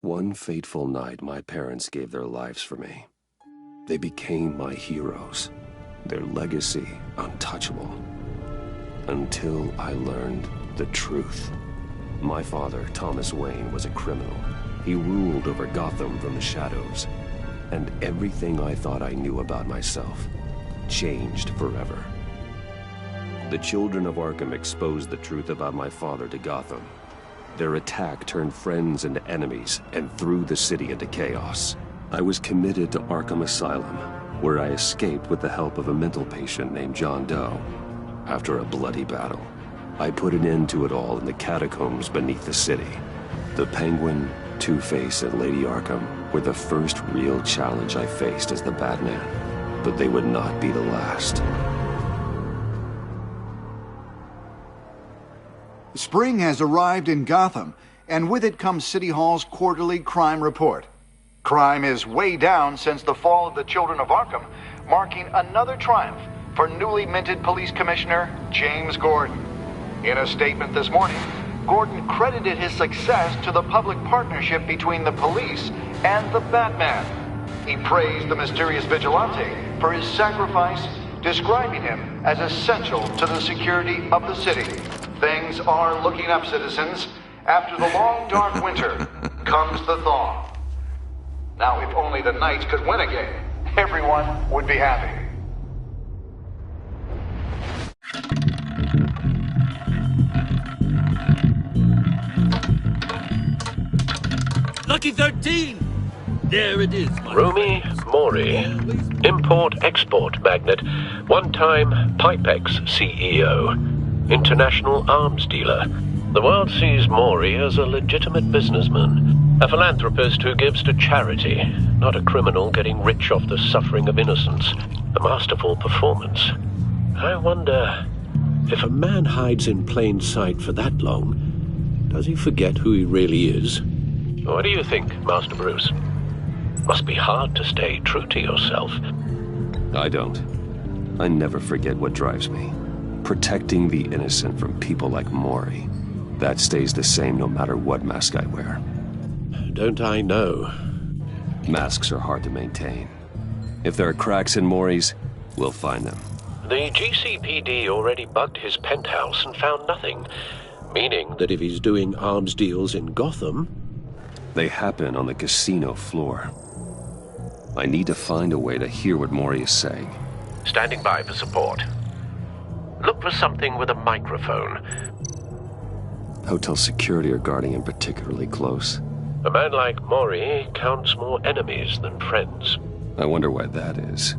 One fateful night, my parents gave their lives for me. They became my heroes, their legacy untouchable. Until I learned the truth. My father, Thomas Wayne, was a criminal. He ruled over Gotham from the shadows. And everything I thought I knew about myself changed forever. The children of Arkham exposed the truth about my father to Gotham. Their attack turned friends into enemies and threw the city into chaos. I was committed to Arkham Asylum, where I escaped with the help of a mental patient named John Doe. After a bloody battle, I put an end to it all in the catacombs beneath the city. The Penguin, Two-Face, and Lady Arkham were the first real challenge I faced as the Batman, but they would not be the last. Spring has arrived in Gotham, and with it comes City Hall's quarterly crime report. Crime is way down since the fall of the Children of Arkham, marking another triumph for newly minted Police Commissioner James Gordon. In a statement this morning, Gordon credited his success to the public partnership between the police and the Batman. He praised the mysterious vigilante for his sacrifice, describing him as essential to the security of the city. Things are looking up, citizens. After the long, dark winter comes the thaw. Now, if only the Knights could win again, everyone would be happy. Lucky 13! There it is, my Rumi Mori, import-export magnate, one-time Pipex CEO, international arms dealer. The world sees Mori as a legitimate businessman, a philanthropist who gives to charity, not a criminal getting rich off the suffering of innocence. A masterful performance. I wonder, if a man hides in plain sight for that long, does he forget who he really is? What do you think, Master Bruce? Must be hard to stay true to yourself. I don't. I never forget what drives me. Protecting the innocent from people like Mori. That stays the same no matter what mask I wear. Don't I know? Masks are hard to maintain. If there are cracks in Mori's, we'll find them. The GCPD already bugged his penthouse and found nothing. Meaning that if he's doing arms deals in Gotham... They happen on the casino floor. I need to find a way to hear what Mori is saying. Standing by for support. Look for something with a microphone. Hotel security are guarding him particularly close. A man like Mori counts more enemies than friends. I wonder why that is.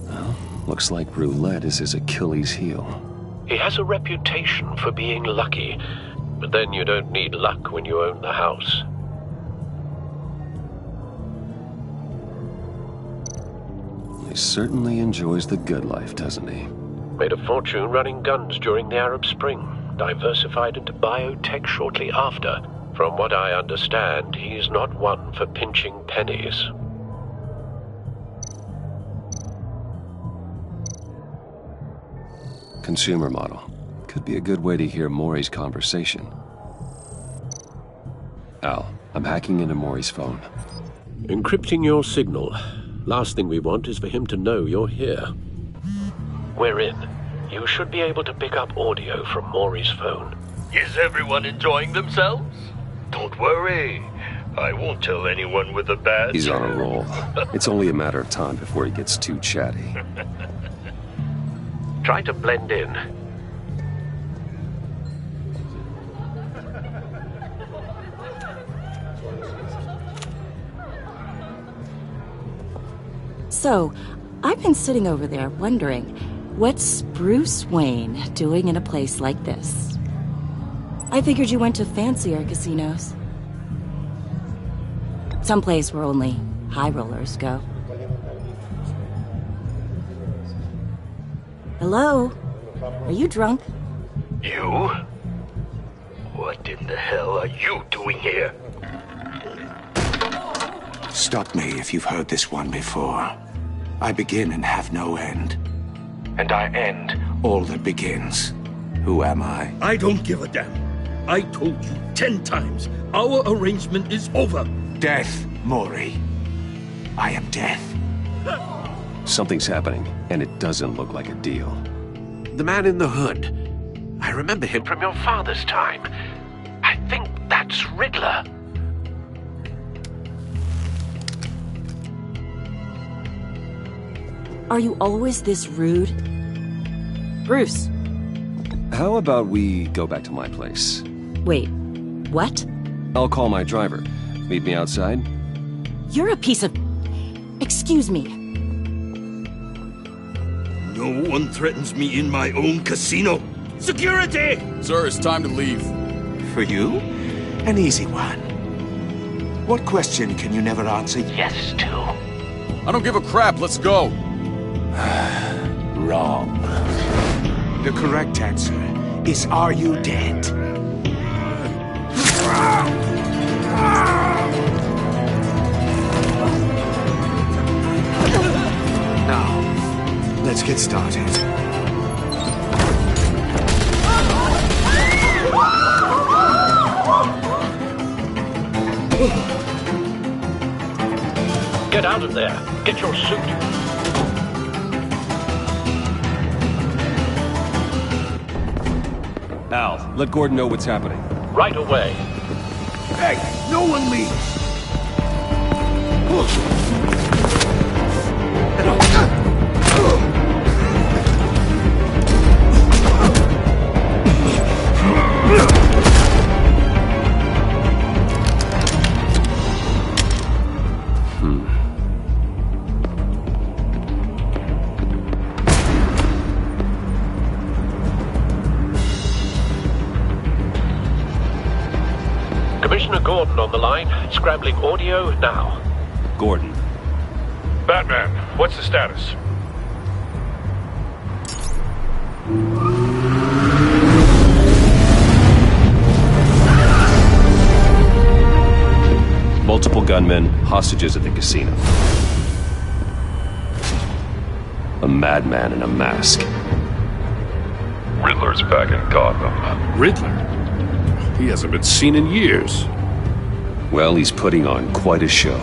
Well, looks like roulette is his Achilles heel. He has a reputation for being lucky, but then you don't need luck when you own the house. He certainly enjoys the good life, doesn't he? Made a fortune running guns during the Arab Spring, diversified into biotech shortly after. From what I understand, he's not one for pinching pennies. Consumer model. Could be a good way to hear Mori's conversation. Al, I'm hacking into Mori's phone. Encrypting your signal. Last thing we want is for him to know you're here. We're in. You should be able to pick up audio from Mori's phone. Is everyone enjoying themselves? Don't worry. I won't tell anyone with a badge. He's on a roll. It's only a matter of time before he gets too chatty. Try to blend in. So, I've been sitting over there wondering, what's Bruce Wayne doing in a place like this? I figured you went to fancier casinos. Someplace where only high rollers go. Hello? Are you drunk? You? What in the hell are you doing here? Stop me if you've heard this one before. I begin and have no end. And I end all that begins. Who am I? I don't give a damn. I told you 10 times. Our arrangement is over. Death, Maury. I am death. Something's happening, and it doesn't look like a deal. The man in the hood. I remember him from your father's time. I think that's Riddler. Are you always this rude? Bruce. How about we go back to my place? Wait, what? I'll call my driver. Meet me outside? You're a piece of... Excuse me. No one threatens me in my own casino. Security! Sir, it's time to leave. For you? An easy one. What question can you never answer yes to? I don't give a crap. Let's go. Wrong. The correct answer is, are you dead? Now, let's get started. Get out of there. Get your suit. Al, let Gordon know what's happening. Right away. Hey, no one leaves! Commissioner Gordon on the line. Scrambling audio now. Gordon. Batman, what's the status? Multiple gunmen, hostages at the casino. A madman in a mask. Riddler's back in Gotham. Riddler? He hasn't been seen in years. Well, he's putting on quite a show.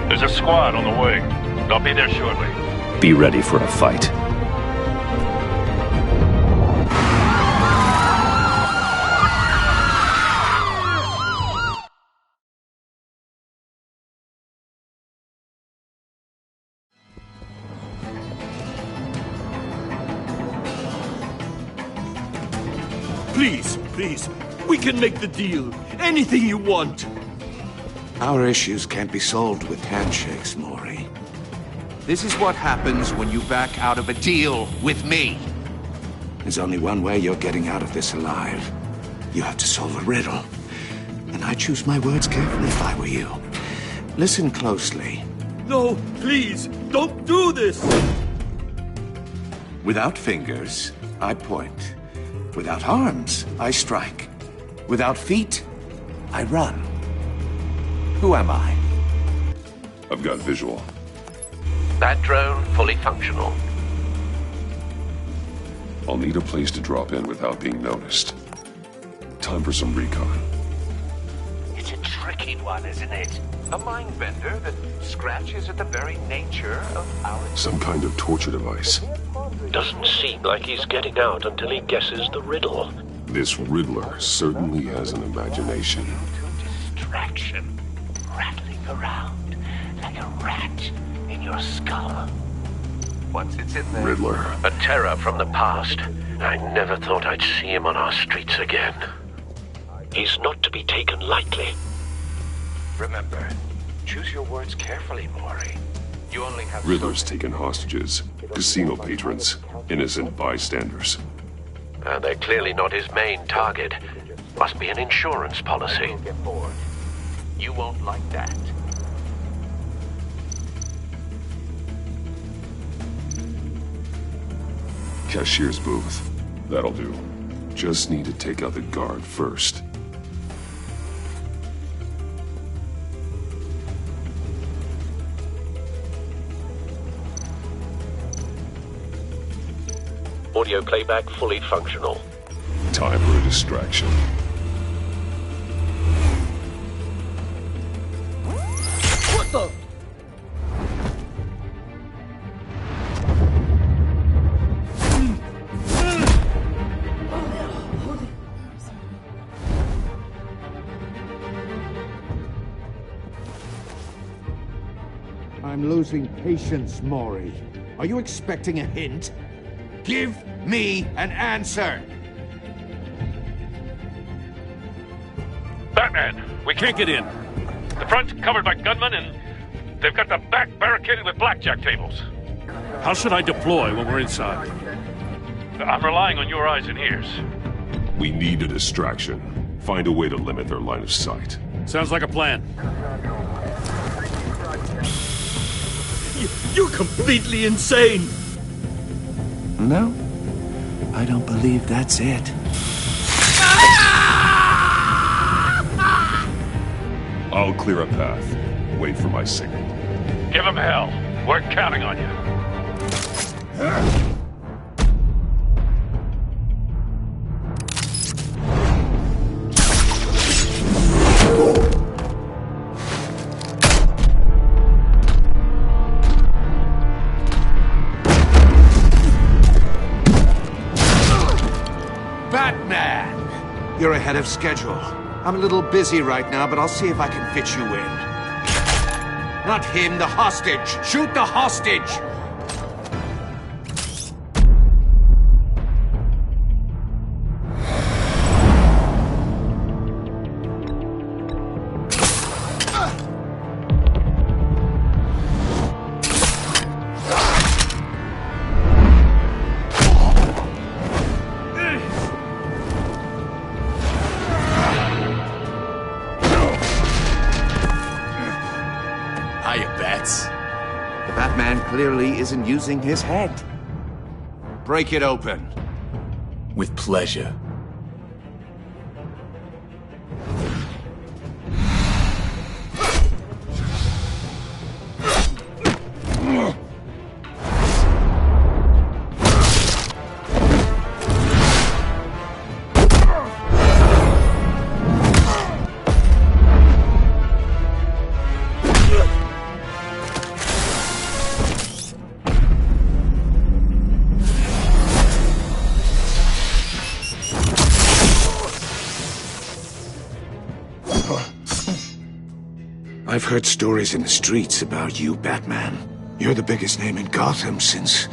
There's a squad on the way. They'll be there shortly. Be ready for a fight. Please, we can make the deal. Anything you want. Our issues can't be solved with handshakes, Maury. This is what happens when you back out of a deal with me. There's only one way you're getting out of this alive. You have to solve a riddle. And I choose my words carefully if I were you. Listen closely. No, please, don't do this! Without fingers, I point. Without arms, I strike. Without feet, I run. Who am I? I've got visual. That drone fully functional. I'll need a place to drop in without being noticed. Time for some recon. It's a tricky one, isn't it? A mind bender that scratches at the very nature of our... Some kind of torture device. Doesn't seem like he's getting out until he guesses the riddle. This Riddler certainly has an imagination. Distraction. Rattling around like a rat in your skull. Once it's in there... Riddler. A terror from the past. I never thought I'd see him on our streets again. He's not to be taken lightly. Remember, choose your words carefully, Maury. You only have... Riddler's taken hostages, casino patrons, innocent bystanders. And they're clearly not his main target. Must be an insurance policy. Get bored. You won't like that. Cashier's booth. That'll do. Just need to take out the guard first. Audio playback fully functional. Time for a distraction. What the? I'm losing patience, Maury. Are you expecting a hint? Give me an answer! Batman, we can't get in. The front's covered by gunmen, and they've got the back barricaded with blackjack tables. How should I deploy when we're inside? I'm relying on your eyes and ears. We need a distraction. Find a way to limit their line of sight. Sounds like a plan. You're completely insane! No, I don't believe that's it. I'll clear a path. Wait for my signal. Give them hell. We're counting on you. Batman! You're ahead of schedule. I'm a little busy right now, but I'll see if I can fit you in. Not him, the hostage! Shoot the hostage! The Batman clearly isn't using his head. Break it open. With pleasure. I've heard stories in the streets about you, Batman. You're the biggest name in Gotham since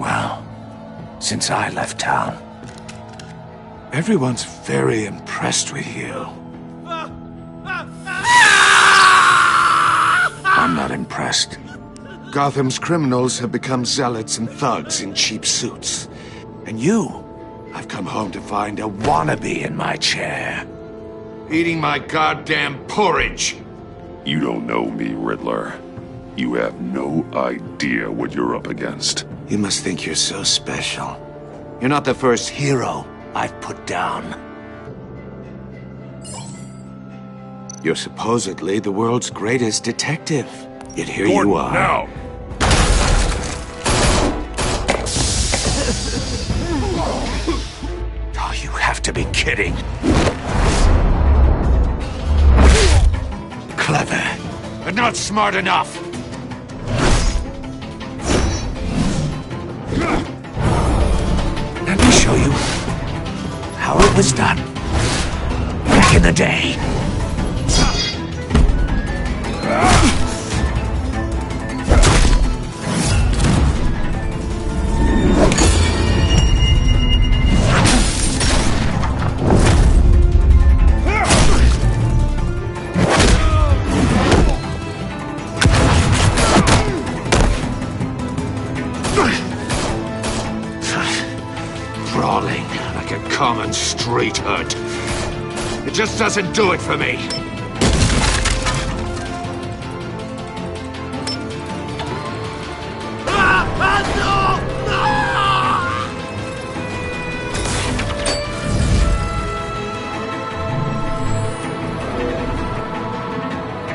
I left town. Everyone's very impressed with you. I'm not impressed. Gotham's criminals have become zealots and thugs in cheap suits. And you, I've come home to find a wannabe in my chair. Eating my goddamn porridge. You don't know me, Riddler. You have no idea what you're up against. You must think you're so special. You're not the first hero I've put down. You're supposedly the world's greatest detective. Yet here Gordon, you are. Now! Oh, you have to be kidding. Clever, but not smart enough. Let me show you how it was done back in the day. Brawling like a common street hood. It just doesn't do it for me.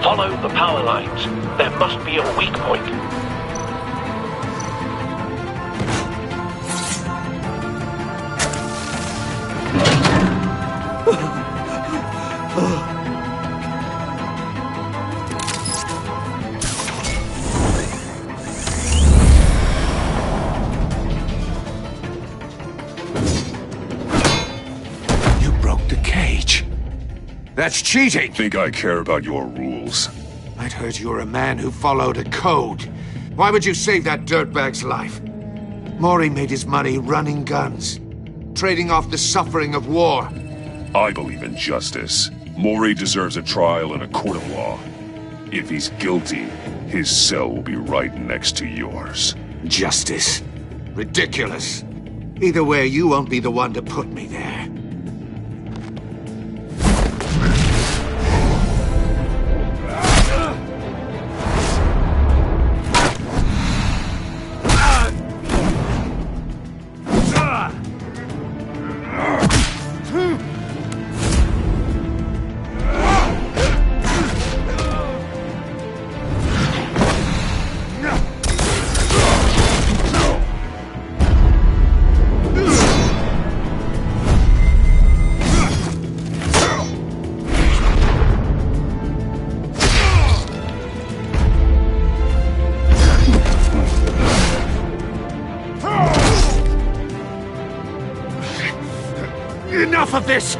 Follow the power lines. There must be a weak point. That's cheating! Think I care about your rules? I'd heard you were a man who followed a code. Why would you save that dirtbag's life? Maury made his money running guns, trading off the suffering of war. I believe in justice. Maury deserves a trial in a court of law. If he's guilty, his cell will be right next to yours. Justice? Ridiculous. Either way, you won't be the one to put me there. Enough of this!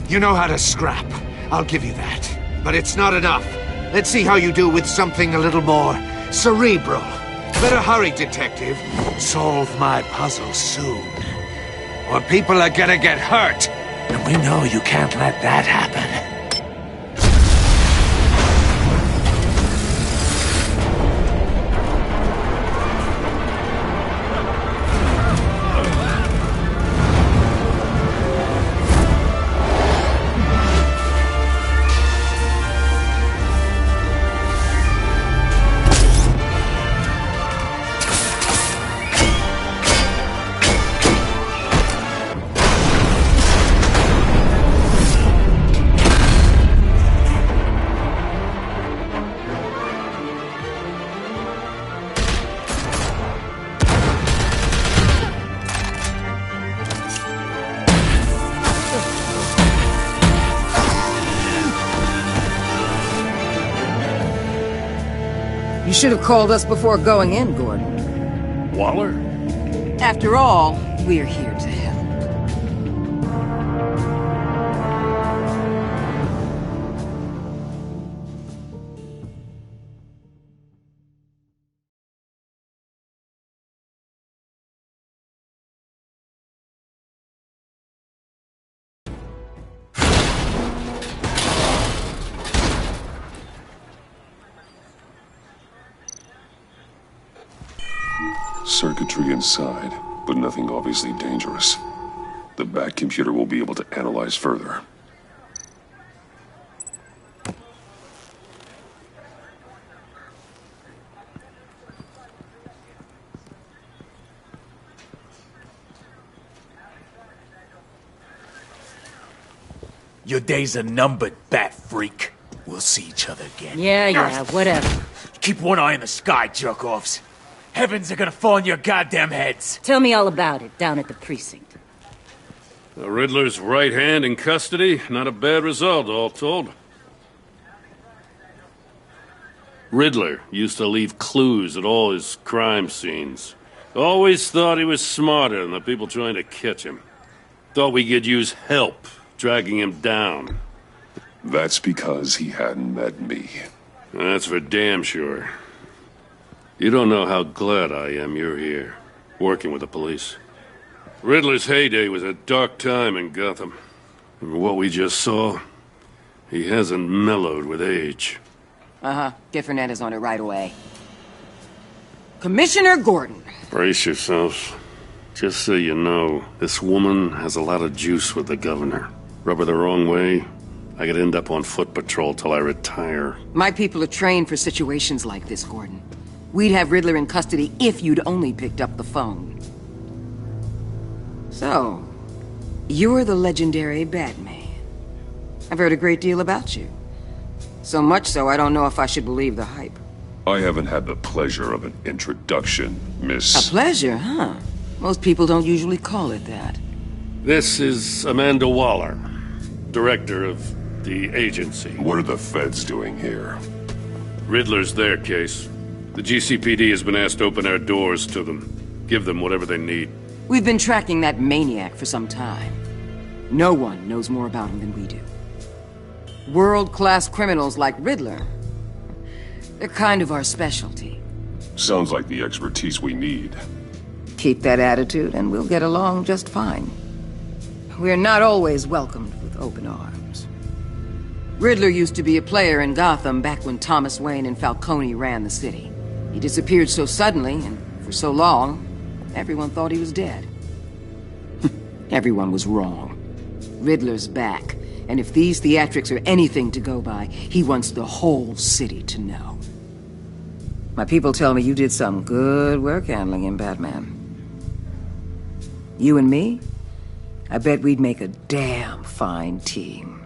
You know how to scrap. I'll give you that. But it's not enough. Let's see how you do with something a little more cerebral. Better hurry, detective. Solve my puzzle soon. Or people are gonna get hurt. And we know you can't let that happen. You should have called us before going in, Gordon. Waller? After all, we're here to help. Circuitry inside, but nothing obviously dangerous. The back computer will be able to analyze further. Your days are numbered, bat freak. We'll see each other again. Yeah, whatever. Keep one eye in the sky, jerk-offs. Heavens are gonna fall on your goddamn heads. Tell me all about it down at the precinct. The Riddler's right hand in custody. Not a bad result, all told. Riddler used to leave clues at all his crime scenes. Always thought he was smarter than the people trying to catch him. Thought we could use help dragging him down. That's because he hadn't met me. That's for damn sure. You don't know how glad I am you're here, working with the police. Riddler's heyday was a dark time in Gotham. And what we just saw, he hasn't mellowed with age. Uh-huh. Get Fernandez on it right away. Commissioner Gordon. Brace yourselves. Just so you know, this woman has a lot of juice with the governor. Rub her the wrong way, I could end up on foot patrol till I retire. My people are trained for situations like this, Gordon. We'd have Riddler in custody if you'd only picked up the phone. So, you're the legendary Batman. I've heard a great deal about you. So much so, I don't know if I should believe the hype. I haven't had the pleasure of an introduction, Miss... A pleasure, huh? Most people don't usually call it that. This is Amanda Waller, director of the agency. What are the feds doing here? Riddler's their case. The GCPD has been asked to open our doors to them. Give them whatever they need. We've been tracking that maniac for some time. No one knows more about him than we do. World-class criminals like Riddler, they're kind of our specialty. Sounds like the expertise we need. Keep that attitude and we'll get along just fine. We're not always welcomed with open arms. Riddler used to be a player in Gotham back when Thomas Wayne and Falcone ran the city. He disappeared so suddenly and for so long, everyone thought he was dead. Everyone was wrong. Riddler's back, and if these theatrics are anything to go by, he wants the whole city to know. My people tell me you did some good work handling him, Batman. You and me? I bet we'd make a damn fine team.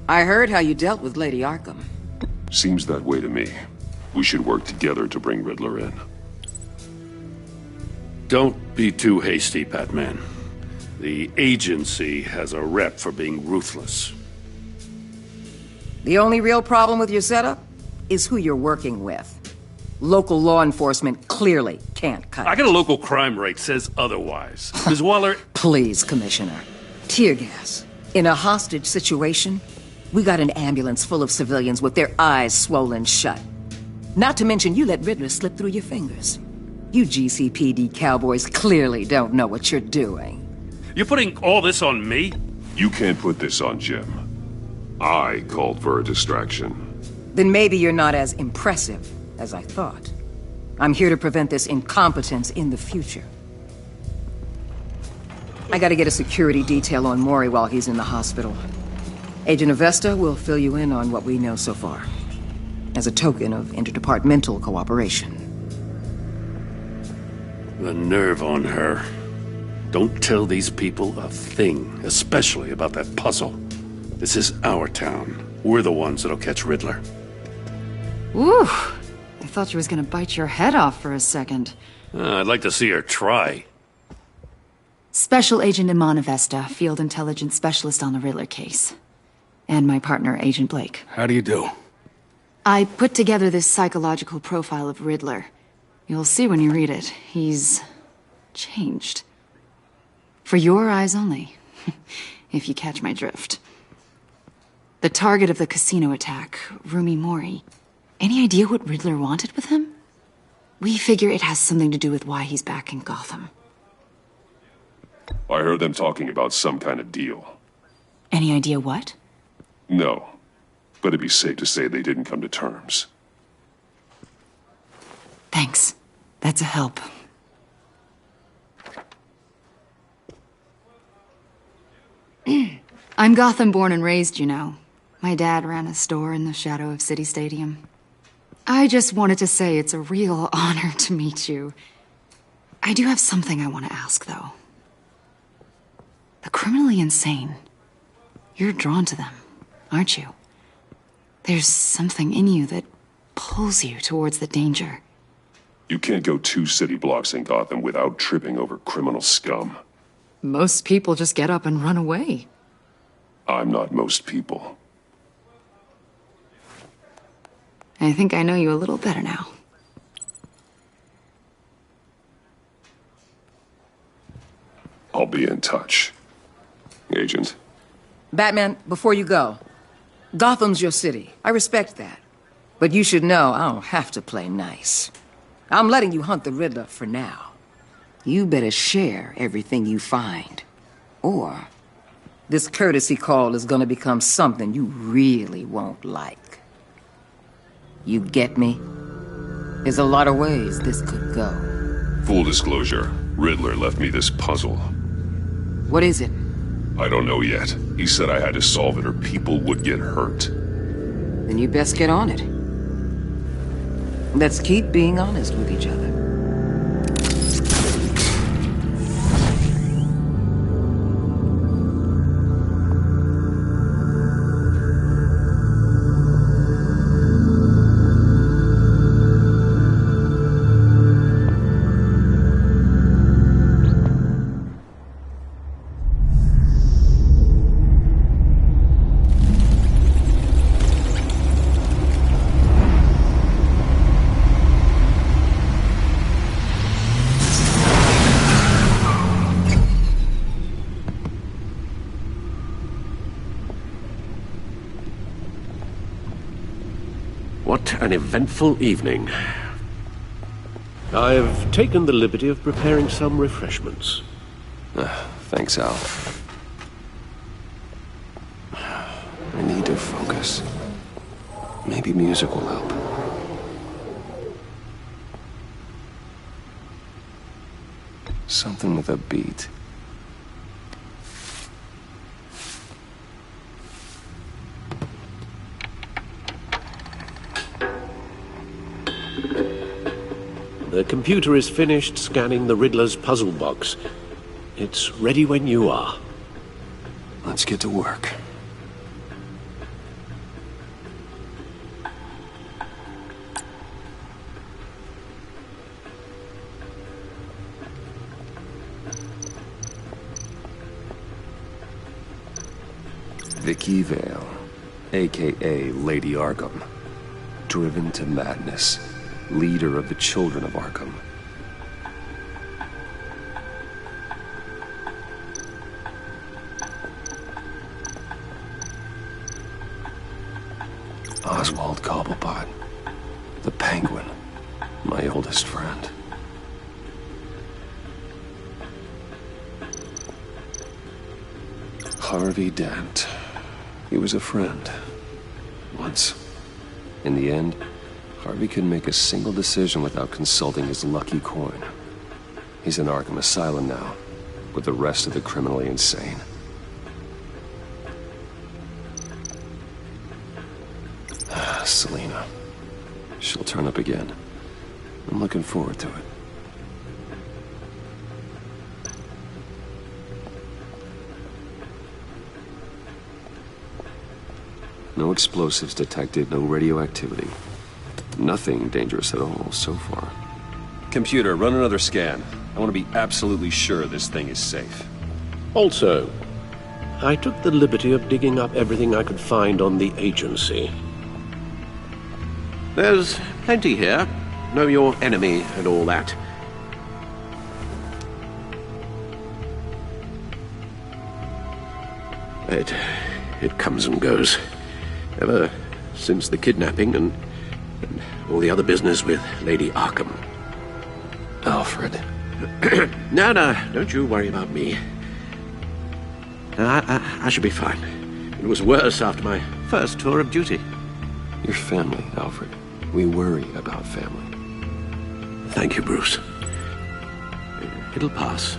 I heard how you dealt with Lady Arkham. Seems that way to me. We should work together to bring Riddler in. Don't be too hasty, Batman. The agency has a rep for being ruthless. The only real problem with your setup is who you're working with. Local law enforcement clearly can't cut it. I got a local crime rate says otherwise. Ms. Waller... Please, Commissioner. Tear gas. In a hostage situation, we got an ambulance full of civilians with their eyes swollen shut. Not to mention you let Riddler slip through your fingers. You GCPD cowboys clearly don't know what you're doing. You're putting all this on me? You can't put this on Jim. I called for a distraction. Then maybe you're not as impressive as I thought. I'm here to prevent this incompetence in the future. I gotta get a security detail on Maury while he's in the hospital. Agent Avesta will fill you in on what we know so far, as a token of interdepartmental cooperation. The nerve on her. Don't tell these people a thing, especially about that puzzle. This is our town. We're the ones that'll catch Riddler. Ooh, I thought she was gonna bite your head off for a second. I'd like to see her try. Special Agent Iman Avesta, Field Intelligence Specialist on the Riddler case. And my partner, Agent Blake. How do you do? I put together this psychological profile of Riddler. You'll see when you read it. He's changed. For your eyes only, if you catch my drift. The target of the casino attack, Rumi Mori. Any idea what Riddler wanted with him? We figure it has something to do with why he's back in Gotham. I heard them talking about some kind of deal. Any idea what? No, but it'd be safe to say they didn't come to terms. Thanks. That's a help. I'm Gotham born and raised, you know. My dad ran a store in the shadow of City Stadium. I just wanted to say it's a real honor to meet you. I do have something I want to ask, though. The criminally insane. You're drawn to them, aren't you? There's something in you that pulls you towards the danger. You can't go 2 city blocks in Gotham without tripping over criminal scum. Most people just get up and run away. I'm not most people. I think I know you a little better now. I'll be in touch. Agent. Batman, before you go, Gotham's your city. I respect that. But you should know I don't have to play nice. I'm letting you hunt the Riddler for now. You better share everything you find. Or this courtesy call is gonna become something you really won't like. You get me? There's a lot of ways this could go. Full disclosure, Riddler left me this puzzle. What is it? I don't know yet. He said I had to solve it or people would get hurt. Then you best get on it. Let's keep being honest with each other. an eventful evening. I've taken the liberty of preparing some refreshments. Thanks, Al. I need to focus. Maybe music will help. Something with a beat. The computer is finished scanning the Riddler's puzzle box. It's ready when you are. Let's get to work. Vicky Vale, a.k.a. Lady Arkham. Driven to madness. Leader of the Children of Arkham. Oswald Cobblepot. The Penguin. My oldest friend. Harvey Dent. He was a friend. Once. In the end, Harvey couldn't make a single decision without consulting his lucky coin. He's in Arkham Asylum now, with the rest of the criminally insane. Selena. She'll turn up again. I'm looking forward to it. No explosives detected, no radioactivity. Nothing dangerous at all so far. Computer, run another scan. I want to be absolutely sure this thing is safe. Also, I took the liberty of digging up everything I could find on the agency. There's plenty here. Know your enemy and all that. It comes and goes. Ever since the kidnapping and all the other business with Lady Arkham. Alfred. No, don't you worry about me. I should be fine. It was worse after my first tour of duty. Your family, Alfred. We worry about family. Thank you, Bruce. It'll pass.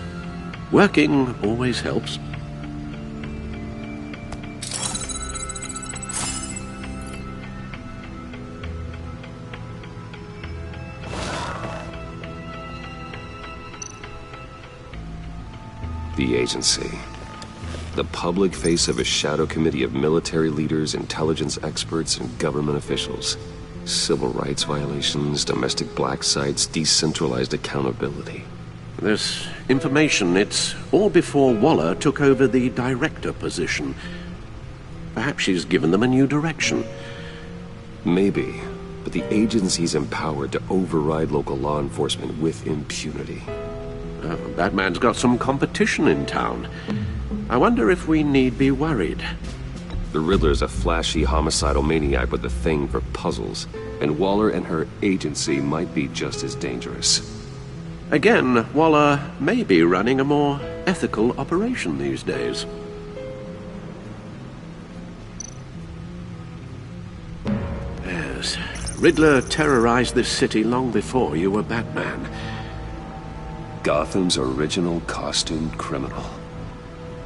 Working always helps. The agency. The public face of a shadow committee of military leaders, intelligence experts, and government officials. Civil rights violations, domestic black sites, decentralized accountability. This information, it's all before Waller took over the director position. Perhaps she's given them a new direction. Maybe, but the agency's empowered to override local law enforcement with impunity. Batman's got some competition in town. I wonder if we need be worried. The Riddler's a flashy, homicidal maniac with a thing for puzzles, and Waller and her agency might be just as dangerous. Again, Waller may be running a more ethical operation these days. Yes, Riddler terrorized this city long before you were Batman. Gotham's original costumed criminal.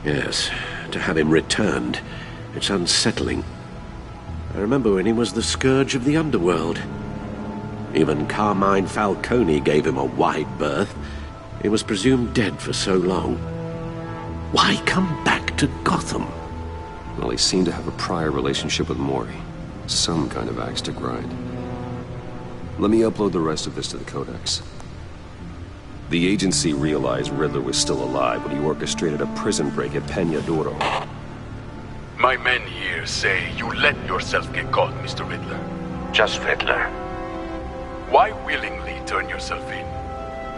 Yes, to have him returned, it's unsettling. I remember when he was the scourge of the underworld. Even Carmine Falcone gave him a wide berth. He was presumed dead for so long. Why come back to Gotham? Well, he seemed to have a prior relationship with Mori. Some kind of axe to grind. Let me upload the rest of this to the Codex. The agency realized Riddler was still alive when he orchestrated a prison break at Peña Duro. My men here say you let yourself get caught, Mr. Riddler. Just Riddler. Why willingly turn yourself in?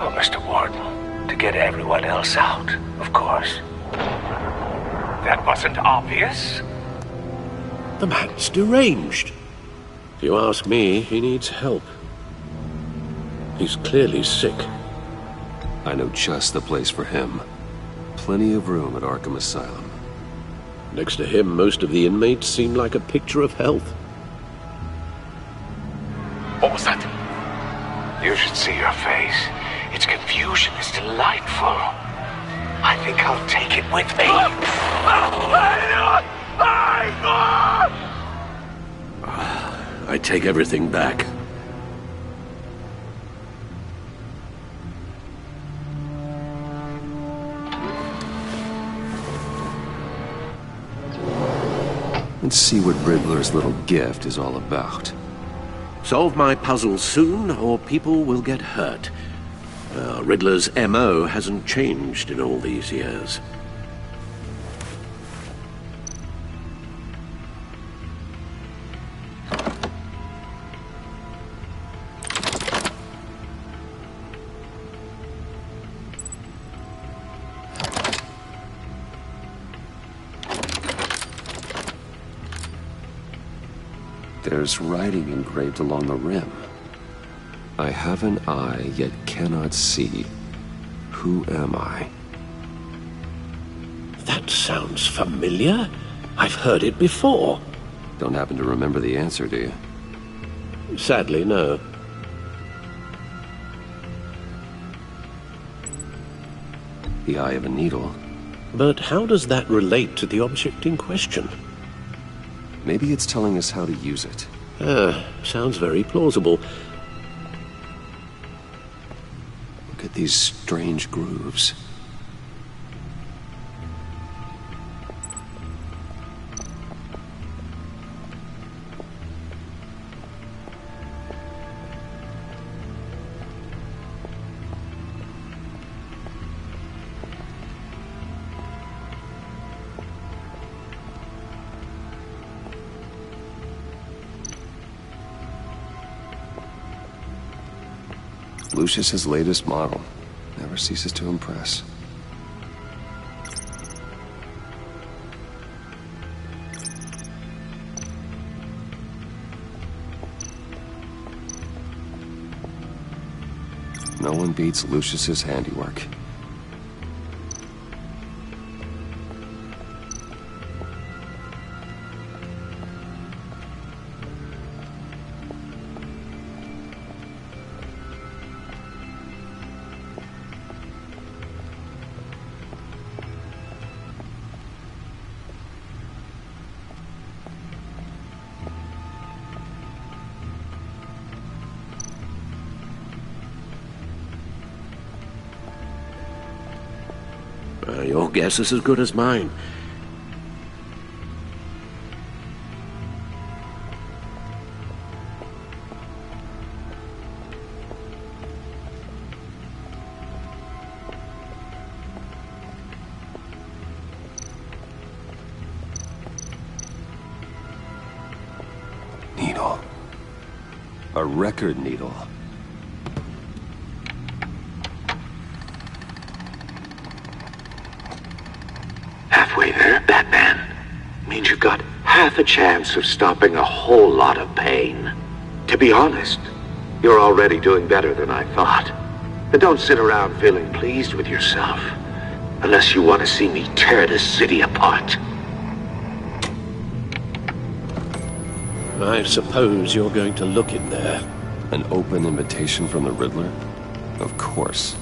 Oh, Mr. Warden, to get everyone else out, of course. That wasn't obvious? The man's deranged. If you ask me, he needs help. He's clearly sick. I know just the place for him. Plenty of room at Arkham Asylum. Next to him, most of the inmates seem like a picture of health. What was that? You should see your face. Its confusion is delightful. I think I'll take it with me. I take everything back. Let's see what Riddler's little gift is all about. Solve my puzzle soon, or people will get hurt. Riddler's M.O. hasn't changed in all these years. There's writing engraved along the rim. I have an eye, yet cannot see. Who am I? That sounds familiar. I've heard it before. Don't happen to remember the answer, do you? Sadly, no. The eye of a needle. But how does that relate to the object in question? Maybe it's telling us how to use it. Sounds very plausible. Look at these strange grooves. Lucius's latest model. Never ceases to impress. No one beats Lucius's handiwork. Your guess is as good as mine. Needle. A record needle. Halfway there, Batman. Means you've got half a chance of stopping a whole lot of pain. To be honest, you're already doing better than I thought. But don't sit around feeling pleased with yourself. Unless you want to see me tear this city apart. I suppose you're going to look in there. An open invitation from the Riddler? Of course.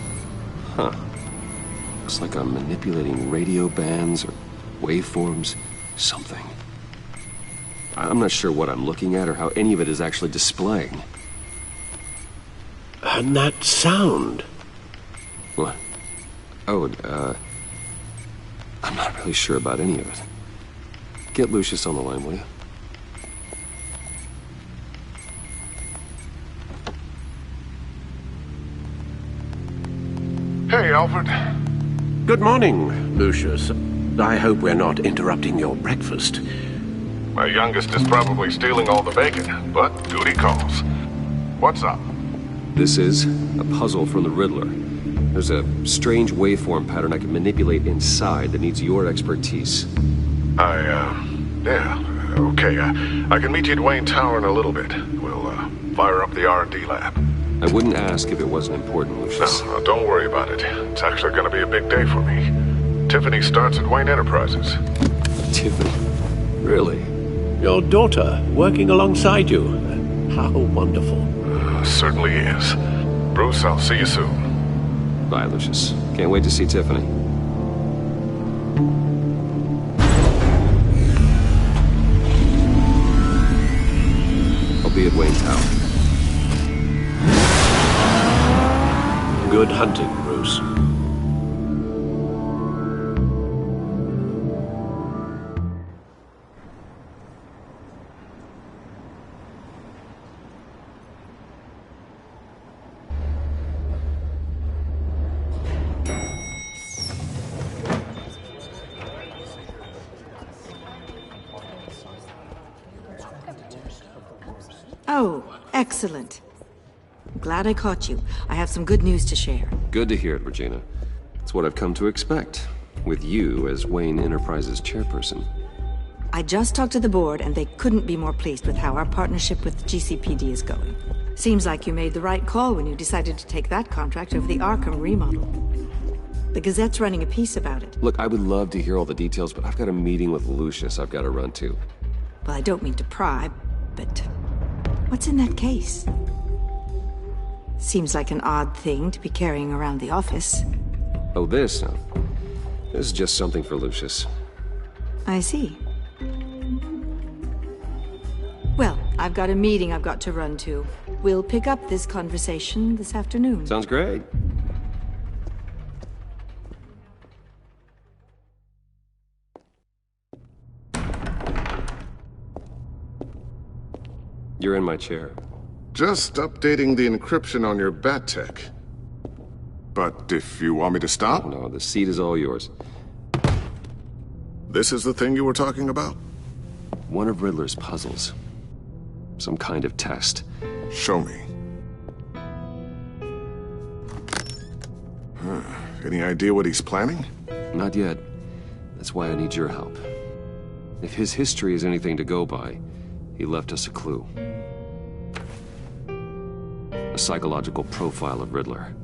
Huh. Looks like I'm manipulating radio bands or waveforms. Something. I'm not sure what I'm looking at or how any of it is actually displaying. And that sound? What? Oh, I'm not really sure about any of it. Get Lucius on the line, will you? Hey, Alfred. Good morning, Lucius. I hope we're not interrupting your breakfast. My youngest is probably stealing all the bacon, but duty calls. What's up? This is a puzzle from the Riddler. There's a strange waveform pattern I can manipulate inside that needs your expertise. Yeah, Okay, I can meet you at Wayne Tower in a little bit. We'll, fire up the R&D lab. I wouldn't ask if it wasn't important, Lucius. No, don't worry about it. It's actually gonna be a big day for me. Tiffany starts at Wayne Enterprises. Tiffany? Really? Your daughter, working alongside you. How wonderful. Certainly is. Bruce, I'll see you soon. Bye, Lucius. Can't wait to see Tiffany. I'll be at Wayne Tower. Good hunting, Bruce. Oh, excellent. Glad I caught you. I have some good news to share. Good to hear it, Regina. It's what I've come to expect, with you as Wayne Enterprises chairperson. I just talked to the board, and they couldn't be more pleased with how our partnership with GCPD is going. Seems like you made the right call when you decided to take that contract over the Arkham remodel. The Gazette's running a piece about it. Look, I would love to hear all the details, but I've got a meeting with Lucius I've got to run to. Well, I don't mean to pry, but what's in that case? Seems like an odd thing to be carrying around the office. Oh, this? No. This is just something for Lucius. I see. Well, I've got a meeting I've got to run to. We'll pick up this conversation this afternoon. Sounds great. You're in my chair. Just updating the encryption on your bat tech. But if you want me to stop? No, the seat is all yours. This is the thing you were talking about? One of Riddler's puzzles. Some kind of test. Show me. Any idea what he's planning? Not yet. That's why I need your help. If his history is anything to go by, he left us a clue. A psychological profile of Riddler.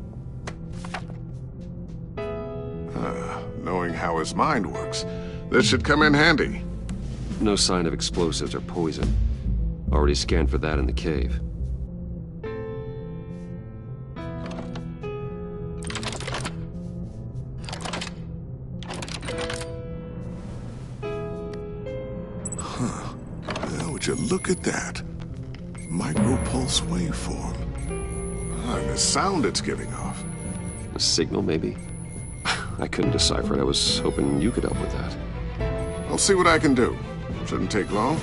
Knowing how his mind works, this should come in handy. No sign of explosives or poison. Already scanned for that in the cave. Well, would you look at that? Micropulse waveform. And the sound it's giving off. A signal, maybe? I couldn't decipher it. I was hoping you could help with that. I'll see what I can do. Shouldn't take long.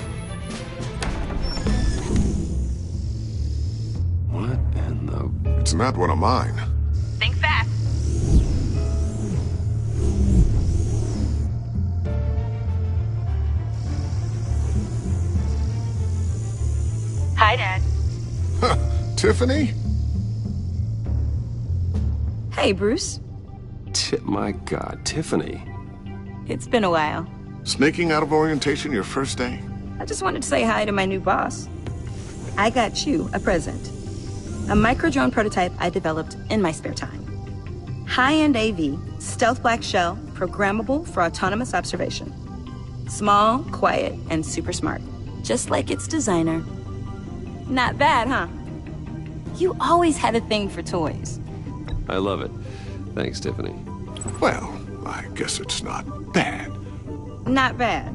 What in the... It's not one of mine. Think fast. Hi, Dad. Tiffany? Hey, Bruce. My God, Tiffany. It's been a while. Sneaking out of orientation your first day? I just wanted to say hi to my new boss. I got you a present. A micro-drone prototype I developed in my spare time. High-end AV, stealth black shell, programmable for autonomous observation. Small, quiet, and super smart. Just like its designer. Not bad, huh? You always had a thing for toys. I love it. Thanks, Tiffany. Well, I guess it's not bad. Not bad.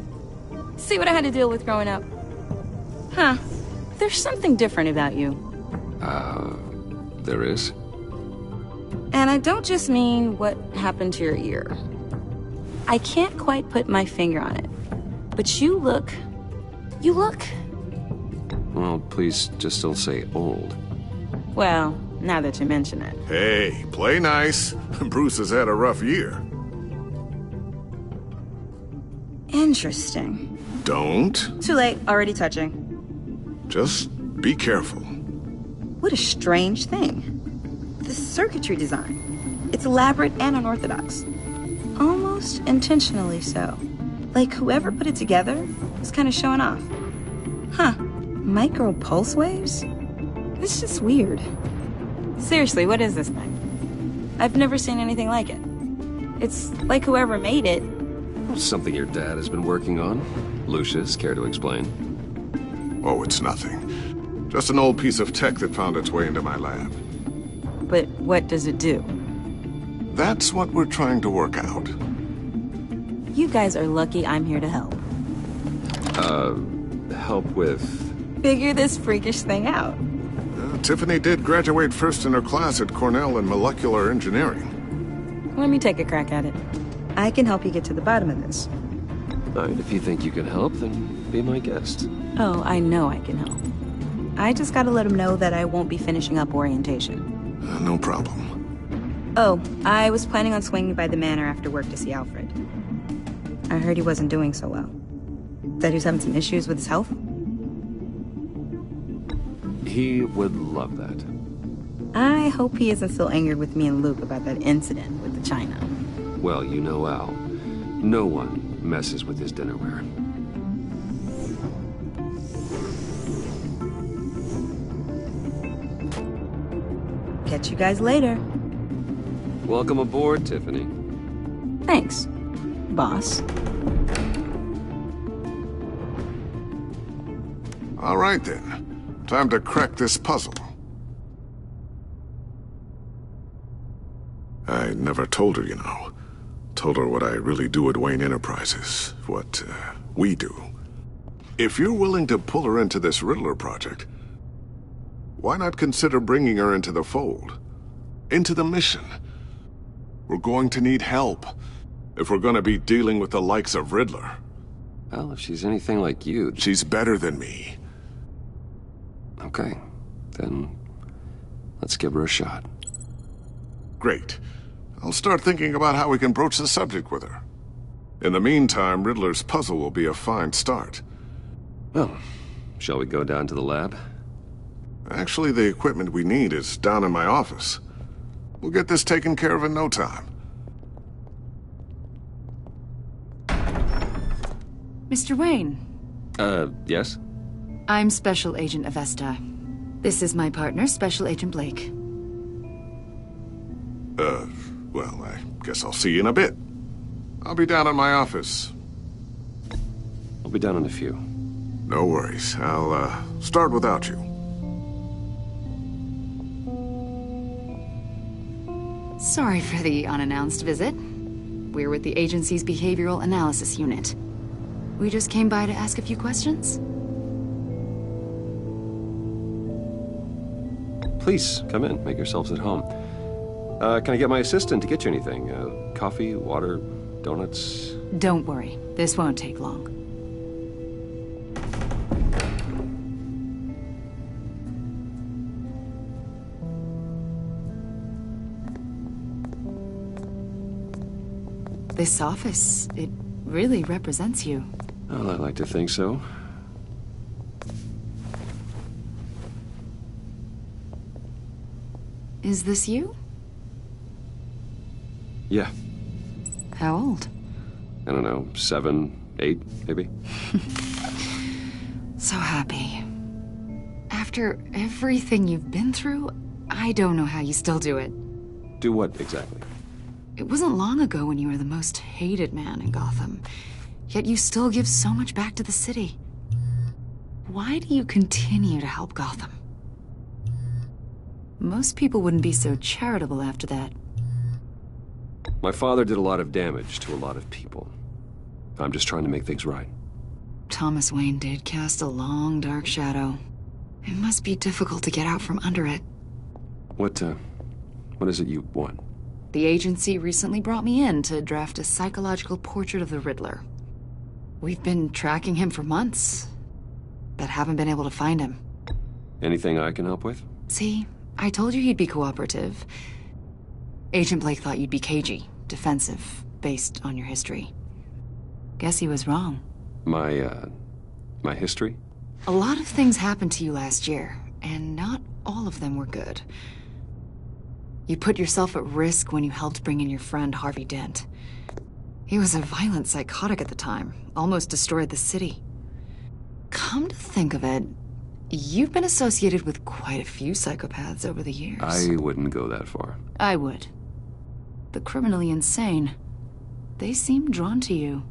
See what I had to deal with growing up? Huh. There's something different about you. There is? And I don't just mean what happened to your ear. I can't quite put my finger on it. But you look... Well, please just don't say old. Well, now that you mention it. Hey, play nice. Bruce has had a rough year. Interesting. Don't. Too late, already touching. Just be careful. What a strange thing. The circuitry design. It's elaborate and unorthodox. Almost intentionally so. Like whoever put it together was kind of showing off. Huh. Micro pulse waves? This is just weird. Seriously, what is this thing? I've never seen anything like it. It's like whoever made it. Something your dad has been working on. Lucius, care to explain? Oh, it's nothing. Just an old piece of tech that found its way into my lab. But what does it do? That's what we're trying to work out. You guys are lucky I'm here to help. Help with... Figure this freakish thing out. Tiffany did graduate first in her class at Cornell in molecular engineering. Let me take a crack at it. I can help you get to the bottom of this. All right, if you think you can help, then be my guest. Oh, I know I can help. I just gotta let him know that I won't be finishing up orientation. No problem. Oh, I was planning on swinging by the manor after work to see Alfred. I heard he wasn't doing so well. That he was having some issues with his health? He would love that. I hope he isn't still angered with me and Luke about that incident with the china. Well, you know Al. No one messes with his dinnerware. Catch you guys later. Welcome aboard, Tiffany. Thanks, boss. All right, then. Time to crack this puzzle. I never told her, you know. Told her what I really do at Wayne Enterprises. What, we do. If you're willing to pull her into this Riddler project, why not consider bringing her into the fold? Into the mission? We're going to need help if we're going to be dealing with the likes of Riddler. Well, if she's anything like you... She's better than me. Okay, then let's give her a shot. Great. I'll start thinking about how we can broach the subject with her. In the meantime, Riddler's puzzle will be a fine start. Well, shall we go down to the lab? Actually, the equipment we need is down in my office. We'll get this taken care of in no time. Mr. Wayne. Yes? I'm Special Agent Avesta. This is my partner, Special Agent Blake. Well, I guess I'll see you in a bit. I'll be down in my office. I'll be down in a few. No worries. I'll, start without you. Sorry for the unannounced visit. We're with the agency's Behavioral Analysis Unit. We just came by to ask a few questions. Please, come in. Make yourselves at home. Can I get my assistant to get you anything? Coffee, water, donuts? Don't worry. This won't take long. This office, it really represents you. Well, I like to think so. Is this you? Yeah. How old? I don't know, 7, 8, maybe? So happy. After everything you've been through, I don't know how you still do it. Do what, exactly? It wasn't long ago when you were the most hated man in Gotham, yet you still give so much back to the city. Why do you continue to help Gotham? Most people wouldn't be so charitable after that. My father did a lot of damage to a lot of people. I'm just trying to make things right. Thomas Wayne did cast a long, dark shadow. It must be difficult to get out from under it. What is it you want? The agency recently brought me in to draft a psychological portrait of the Riddler. We've been tracking him for months, but haven't been able to find him. Anything I can help with? See, I told you he'd be cooperative. Agent Blake thought you'd be cagey, defensive, based on your history. Guess he was wrong. My history? A lot of things happened to you last year, and not all of them were good. You put yourself at risk when you helped bring in your friend Harvey Dent. He was a violent psychotic at the time, almost destroyed the city. Come to think of it, you've been associated with quite a few psychopaths over the years. I wouldn't go that far. I would. The criminally insane. They seem drawn to you.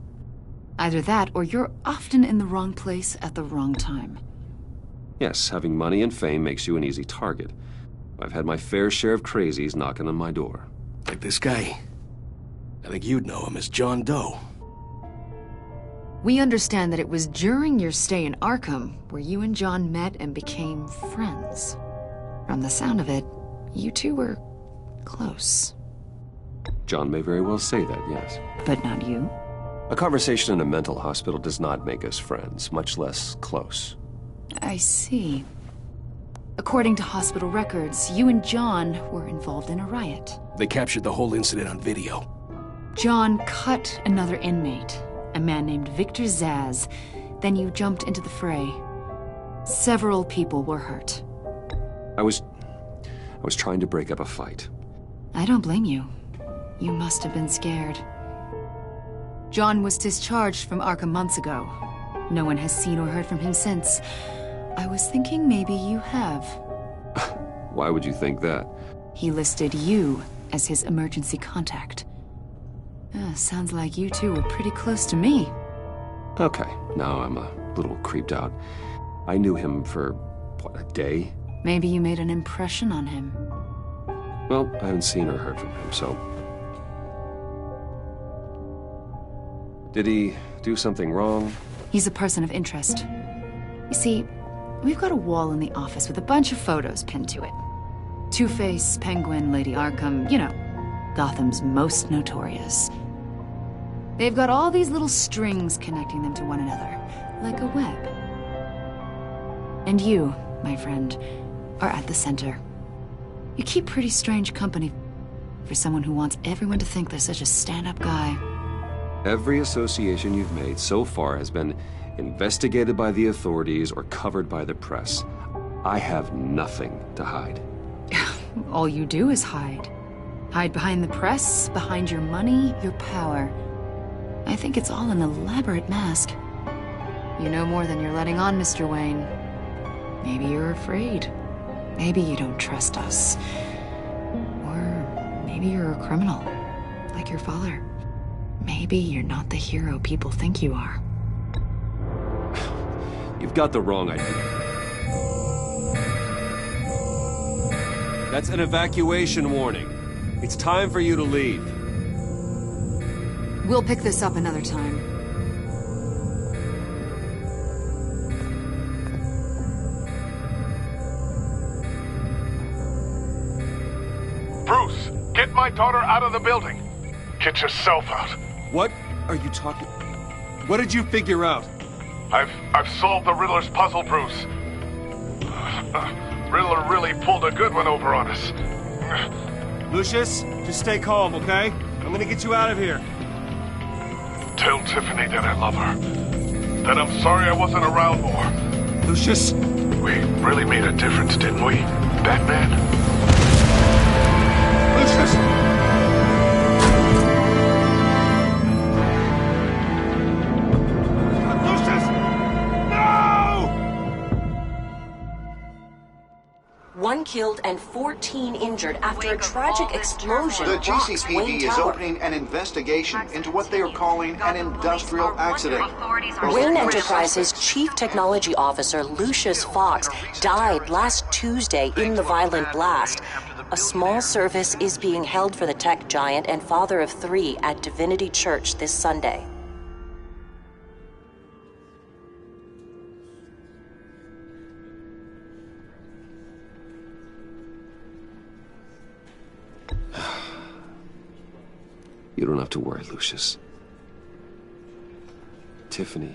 Either that, or you're often in the wrong place at the wrong time. Yes, having money and fame makes you an easy target. I've had my fair share of crazies knocking on my door. Like this guy. I think you'd know him as John Doe. We understand that it was during your stay in Arkham where you and John met and became friends. From the sound of it, you two were close. John may very well say that, yes. But not you? A conversation in a mental hospital does not make us friends, much less close. I see. According to hospital records, you and John were involved in a riot. They captured the whole incident on video. John cut another inmate, a man named Victor Zaz. Then you jumped into the fray. Several people were hurt. I was trying to break up a fight. I don't blame you. You must have been scared. John was discharged from Arkham months ago. No one has seen or heard from him since. I was thinking maybe you have. Why would you think that? He listed you as his emergency contact. Sounds like you two were pretty close to me. Okay, now I'm a little creeped out. I knew him for, what, a day? Maybe you made an impression on him. Well, I haven't seen or heard from him, so... Did he do something wrong? He's a person of interest. You see, we've got a wall in the office with a bunch of photos pinned to it. Two-Face, Penguin, Lady Arkham, you know, Gotham's most notorious. They've got all these little strings connecting them to one another, like a web. And you, my friend, are at the center. You keep pretty strange company for someone who wants everyone to think they're such a stand-up guy. Every association you've made so far has been investigated by the authorities or covered by the press. I have nothing to hide. All you do is hide. Hide behind the press, behind your money, your power. I think it's all an elaborate mask. You know more than you're letting on, Mr. Wayne. Maybe you're afraid. Maybe you don't trust us. Or maybe you're a criminal, like your father. Maybe you're not the hero people think you are. You've got the wrong idea. That's an evacuation warning. It's time for you to leave. We'll pick this up another time. Bruce, get my daughter out of the building. Get yourself out. What are you talking? What did you figure out? I've solved the Riddler's puzzle, Bruce. Riddler really pulled a good one over on us. Lucius, just stay calm, okay? I'm gonna get you out of here. Tell Tiffany that I love her. That I'm sorry I wasn't around more. Lucius? We really made a difference, didn't we, Batman? Lucius! One killed and 14 injured after a tragic explosion. The rocks GCPD Wayne is Tower. opening an investigation into what they are calling an industrial accident. Wayne Enterprises' chief technology officer, Lucius Fox, died last Tuesday in the violent blast. A small service is being held for the tech giant and father of 3 at Divinity Church this Sunday. You don't have to worry, Lucius. Tiffany,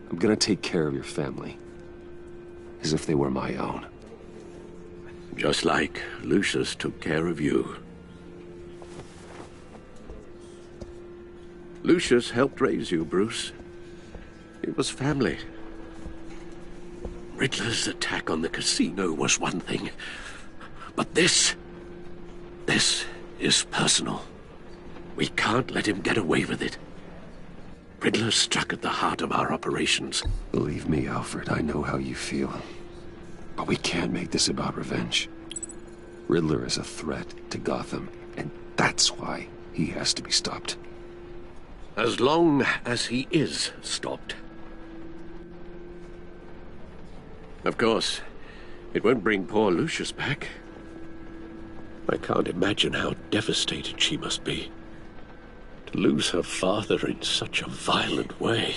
I'm gonna take care of your family. As if they were my own. Just like Lucius took care of you. Lucius helped raise you, Bruce. It was family. Riddler's attack on the casino was one thing. But this is personal. We can't let him get away with it. Riddler struck at the heart of our operations. Believe me, Alfred, I know how you feel. But we can't make this about revenge. Riddler is a threat to Gotham, and that's why he has to be stopped. As long as he is stopped. Of course, it won't bring poor Lucius back. I can't imagine how devastated she must be. To lose her father in such a violent way.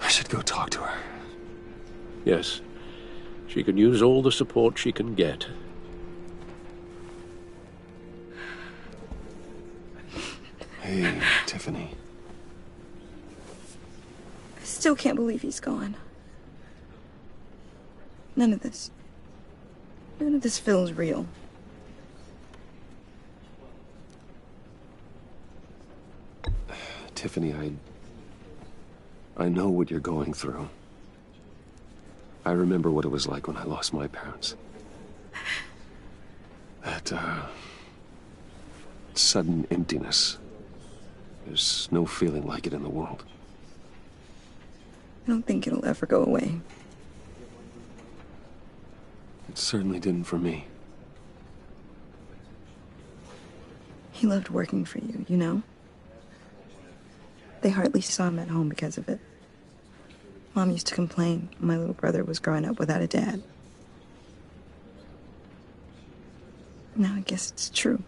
I should go talk to her. Yes, she can use all the support she can get. Hey, Tiffany. I still can't believe he's gone. None of this feels real. Tiffany, I know what you're going through. I remember what it was like when I lost my parents. That, sudden emptiness. There's no feeling like it in the world. I don't think it'll ever go away. It certainly didn't for me. He loved working for you, you know? They hardly saw him at home because of it. Mom used to complain my little brother was growing up without a dad. Now I guess it's true.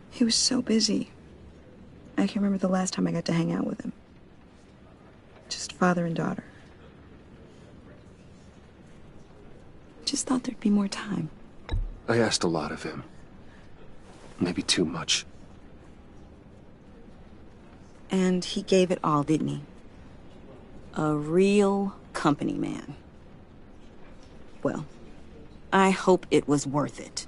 He was so busy. I can't remember the last time I got to hang out with him. Just father and daughter. Just thought there'd be more time. I asked a lot of him. Maybe too much. And he gave it all, didn't he? A real company man. Well, I hope it was worth it.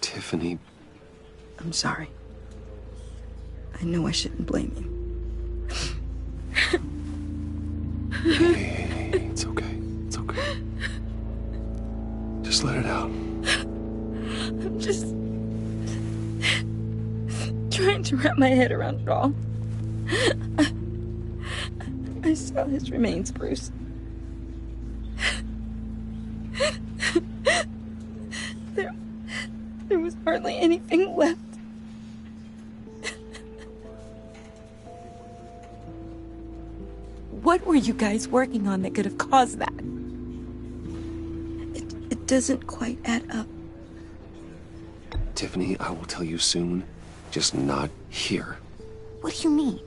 Tiffany. I'm sorry. I know I shouldn't blame you. Hey, it's okay. It's okay. Just let it out. I'm just trying to wrap my head around it all. I saw his remains, Bruce. There was hardly anything left. What were you guys working on that could have caused that? It doesn't quite add up. Tiffany, I will tell you soon. Just not here. What do you mean?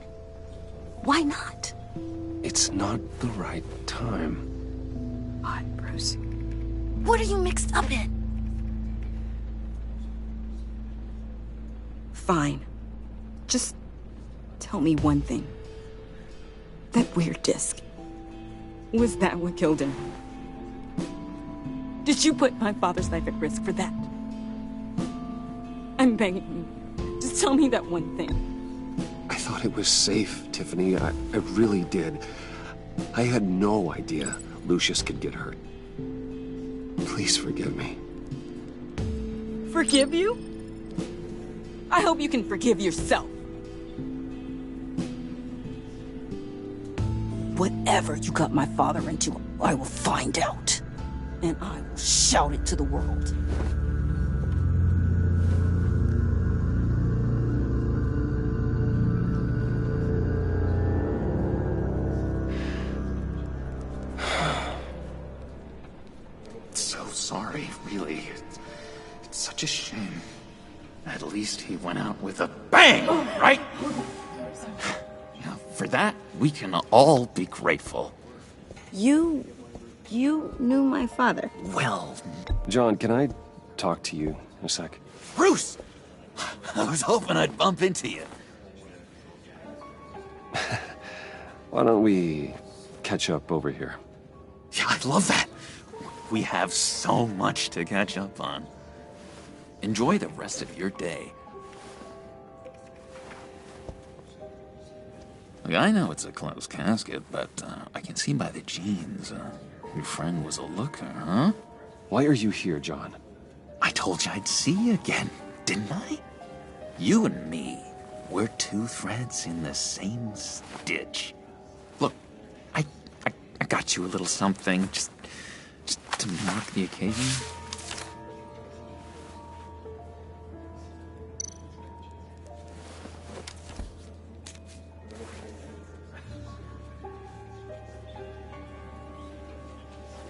Why not? It's not the right time. Why, Bruce? What are you mixed up in? Fine. Just tell me one thing. That weird disc. Was that what killed him? Did you put my father's life at risk for that? I'm begging you. Just tell me that one thing. I thought it was safe, Tiffany. I really did. I had no idea Lucius could get hurt. Please forgive me. Forgive you? I hope you can forgive yourself. Whatever you got my father into, I will find out. And I will shout it to the world. So sorry, really. It's such a shame. At least he went out with a bang, right? Now, for that, we can all be grateful. You knew my father. Well... John, can I talk to you a sec? Bruce! I was hoping I'd bump into you. Why don't we catch up over here? Yeah, I'd love that. We have so much to catch up on. Enjoy the rest of your day. Look, I know it's a closed casket, but I can see by the jeans. Your friend was a looker, huh? Why are you here, John? I told you I'd see you again, didn't I? You and me, we're two threads in the same stitch. Look, I got you a little something, just to mark the occasion.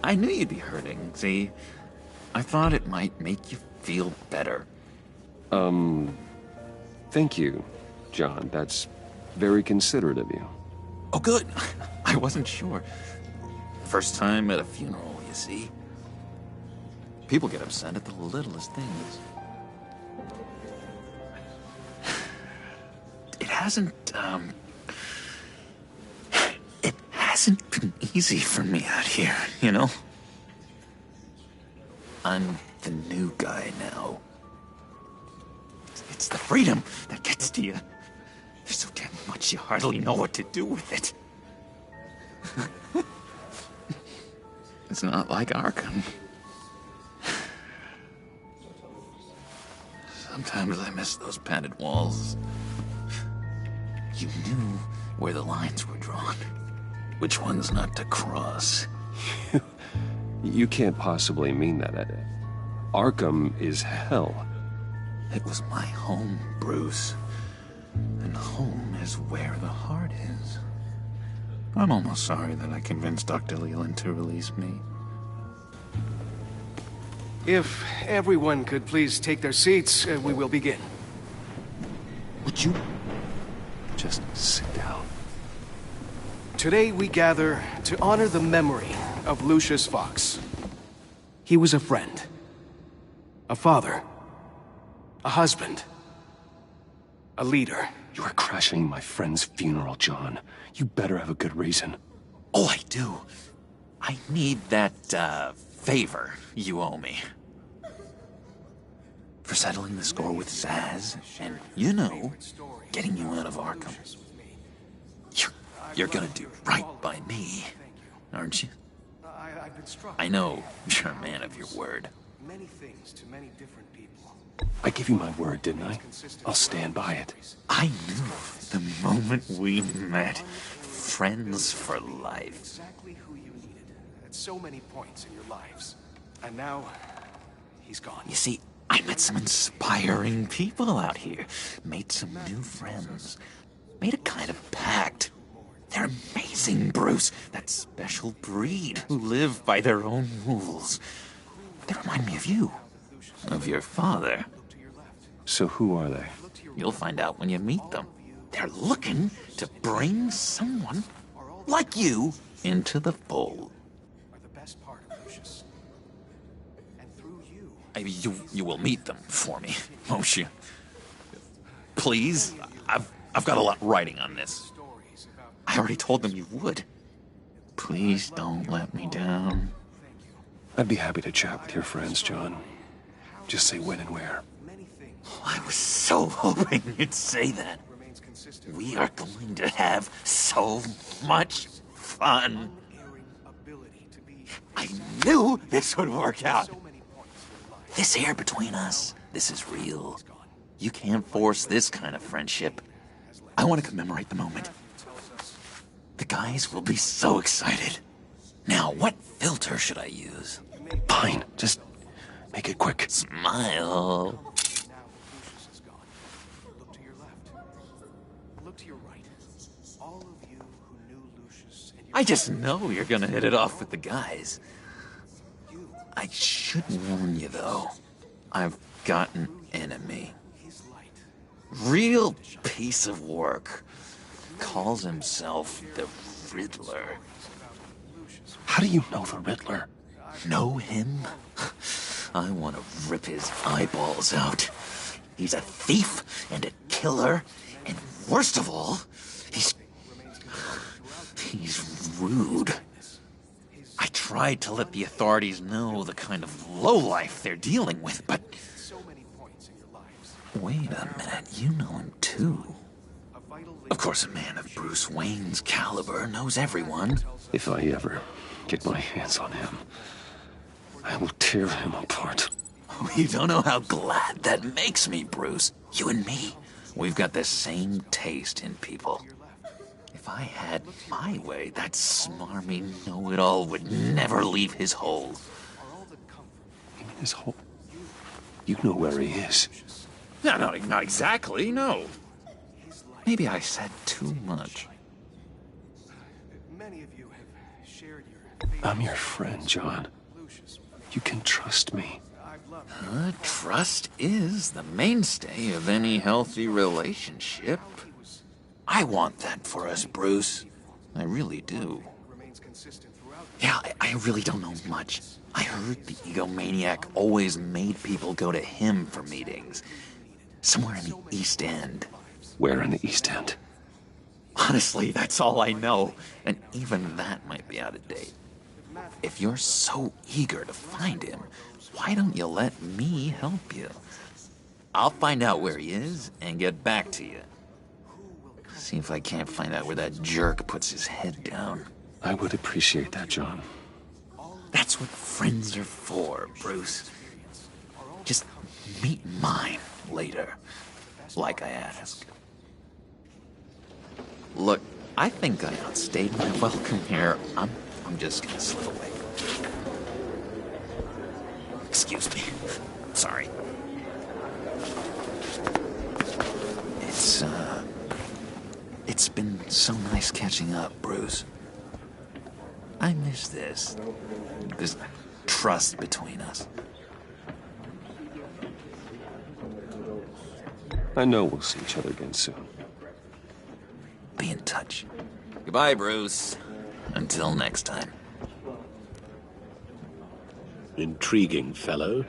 I knew you'd be hurting, see? I thought it might make you feel better. Thank you, John. That's very considerate of you. Oh, good. I wasn't sure. First time at a funeral, you see. People get upset at the littlest things. It hasn't been easy for me out here, you know? I'm the new guy now. It's the freedom that gets to you. There's so damn much you hardly know what to do with it. It's not like Arkham. Sometimes I miss those padded walls. You knew where the lines were drawn. Which ones not to cross. You can't possibly mean that. Arkham is hell. It was my home, Bruce. And home is where the heart is. I'm almost sorry that I convinced Dr. Leland to release me. If everyone could please take their seats, we will begin. Would you just sit down? Today we gather to honor the memory of Lucius Fox. He was a friend, a father, a husband, a leader. You are crashing my friend's funeral, John. You better have a good reason. Oh, I do. I need that, favor you owe me. For settling the score with Zaz, and, you know, getting you out of Arkham. You're gonna do right by me, aren't you? I know you're a man of your word. Many things to many different people. I gave you my word, didn't I? I'll stand by it. I knew the moment we met. Friends for life. Exactly who you needed at so many points in your lives. And now, he's gone. You see, I met some inspiring people out here. Made some new friends. Made a kind of pact. They're amazing, Bruce. That special breed who live by their own rules. They remind me of you. Of your father. So who are they? You'll find out when you meet them. They're looking to bring someone like you into the fold. You will meet them for me, won't you? Please? I've got a lot writing on this. I already told them you would. Please don't let me down. I'd be happy to chat with your friends, John. Just say when and where. I was so hoping you'd say that. We are going to have so much fun. I knew this would work out. This air between us, this is real. You can't force this kind of friendship. I want to commemorate the moment. The guys will be so excited. Now, what filter should I use? Fine, just make it quick. Smile. Look to your left. Look to your right. All of you who knew Lucius and your I just know you're gonna hit it off with the guys. I should warn you, though. I've got an enemy. Real piece of work. Calls himself the Riddler. How do you know the Riddler? Know him? I want to rip his eyeballs out. He's a thief and a killer, and worst of all, he's rude. I tried to let the authorities know the kind of lowlife they're dealing with, but... Wait a minute, you know him too. Of course, a man of Bruce Wayne's caliber knows everyone. If I ever get my hands on him, I will tear him apart. You don't know how glad that makes me, Bruce. You and me, we've got the same taste in people. If I had my way, that smarmy know-it-all would never leave his hole. You mean his hole? You know where he is. No, not exactly, no. Maybe I said too much. I'm your friend, John. You can trust me. Trust is the mainstay of any healthy relationship. I want that for us, Bruce. I really do. Yeah, I really don't know much. I heard the egomaniac always made people go to him for meetings. Somewhere in the East End. Where in the East End? Honestly, that's all I know. And even that might be out of date. If you're so eager to find him, why don't you let me help you? I'll find out where he is and get back to you. See if I can't find out where that jerk puts his head down. I would appreciate that, John. That's what friends are for, Bruce. Just meet mine later, like I asked. Look, I think I outstayed my welcome here. I'm just gonna slip away. Excuse me. Sorry. It's been so nice catching up, Bruce. I miss this trust between us. I know we'll see each other again soon. Be in touch. Goodbye, Bruce. Until next time. Intriguing fellow.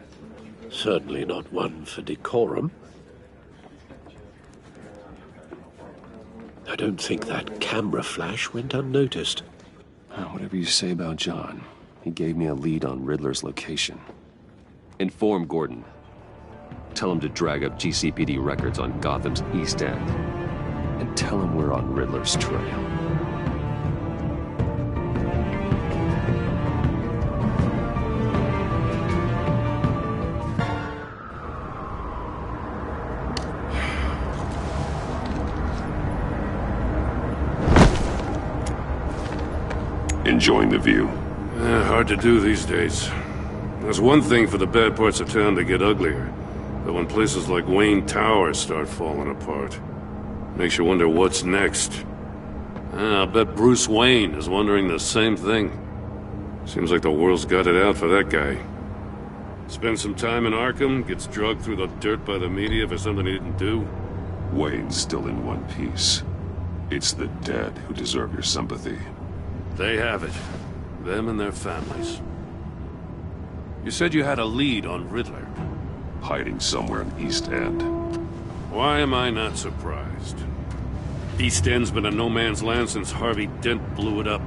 Certainly not one for decorum. I don't think that camera flash went unnoticed. Whatever you say about John, he gave me a lead on Riddler's location. Inform Gordon. Tell him to drag up GCPD records on Gotham's East End. And tell him we're on Riddler's trail. Enjoying the view? Hard to do these days. There's one thing for the bad parts of town to get uglier, but when places like Wayne Tower start falling apart, makes you wonder what's next. I'll bet Bruce Wayne is wondering the same thing. Seems like the world's got it out for that guy. Spends some time in Arkham, gets drugged through the dirt by the media for something he didn't do. Wayne's still in one piece. It's the dead who deserve your sympathy. They have it. Them and their families. You said you had a lead on Riddler. Hiding somewhere in East End. Why am I not surprised? East End's been a no-man's land since Harvey Dent blew it up.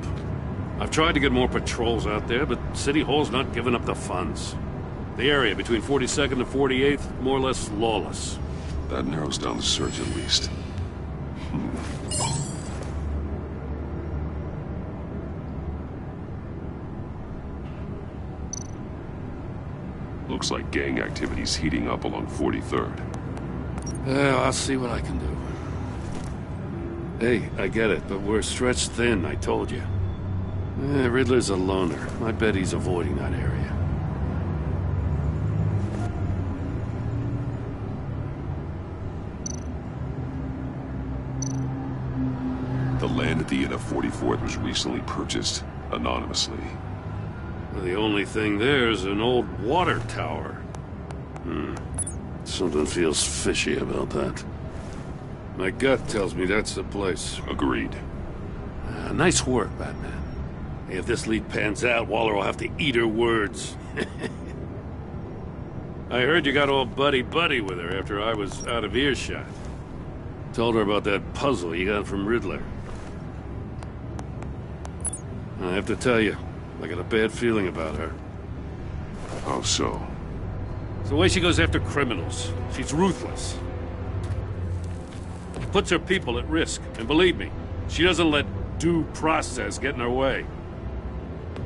I've tried to get more patrols out there, but City Hall's not giving up the funds. The area between 42nd and 48th, more or less lawless. That narrows down the search at least. Looks like gang activity's heating up along 43rd. Yeah, I'll see what I can do. Hey, I get it, but we're stretched thin, I told you. Riddler's a loner. I bet he's avoiding that area. The land at the end of 44th was recently purchased anonymously. The only thing there's an old water tower. Something feels fishy about that. My gut tells me that's the place. Agreed. Nice work, Batman. If this lead pans out, Waller will have to eat her words. I heard you got all buddy-buddy with her after I was out of earshot. Told her about that puzzle you got from Riddler. I have to tell you, I got a bad feeling about her. How so? It's the way she goes after criminals. She's ruthless. puts her people at risk. And believe me, she doesn't let due process get in her way.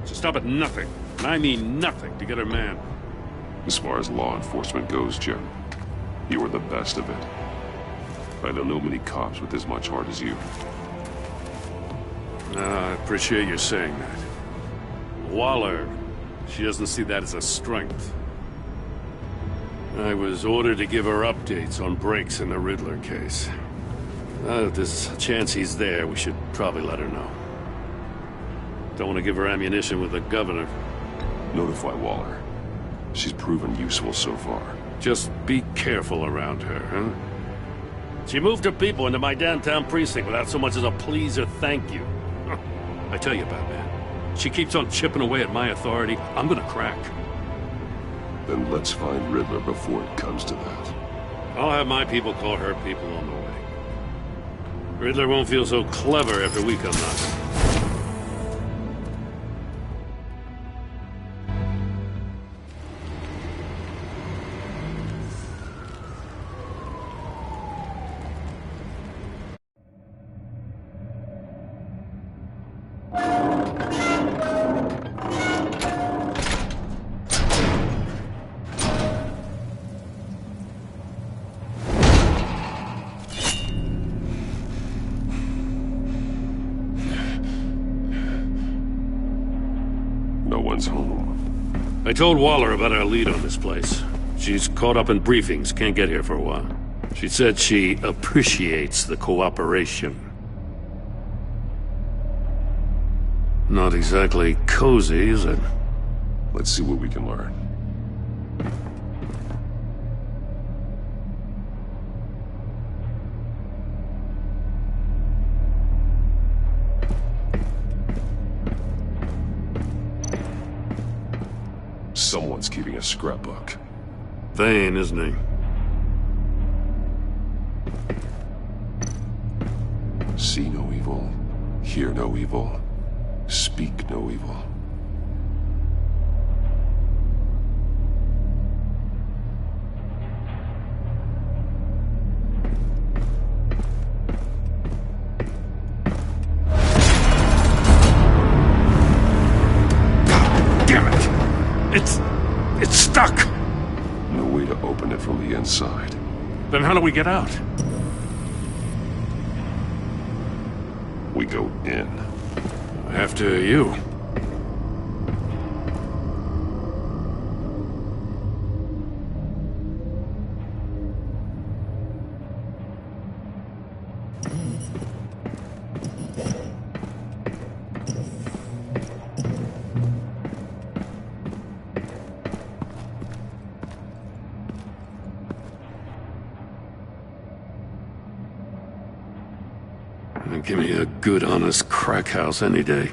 She'll stop at nothing, and I mean nothing, to get her man. As far as law enforcement goes, Jim, you are the best of it. I don't know many cops with as much heart as you. I appreciate you saying that. Waller, she doesn't see that as a strength. I was ordered to give her updates on breaks in the Riddler case. If there's a chance he's there, we should probably let her know. Don't want to give her ammunition with the governor. Notify Waller. She's proven useful so far. Just be careful around her, huh? She moved her people into my downtown precinct without so much as a please or thank you. I tell you, Batman, she keeps on chipping away at my authority. I'm gonna crack. Then let's find Riddler before it comes to that. I'll have my people call her people on the way. Riddler won't feel so clever after we come knocking. Home. I told Waller about our lead on this place. She's caught up in briefings, can't get here for a while. She said she appreciates the cooperation. Not exactly cozy, is it? Let's see what we can learn. Someone's keeping a scrapbook. Vane, isn't he? See no evil, hear no evil, speak no evil. It's stuck! No way to open it from the inside. Then how do we get out? We go in. After you. Give me a good, honest crack house any day.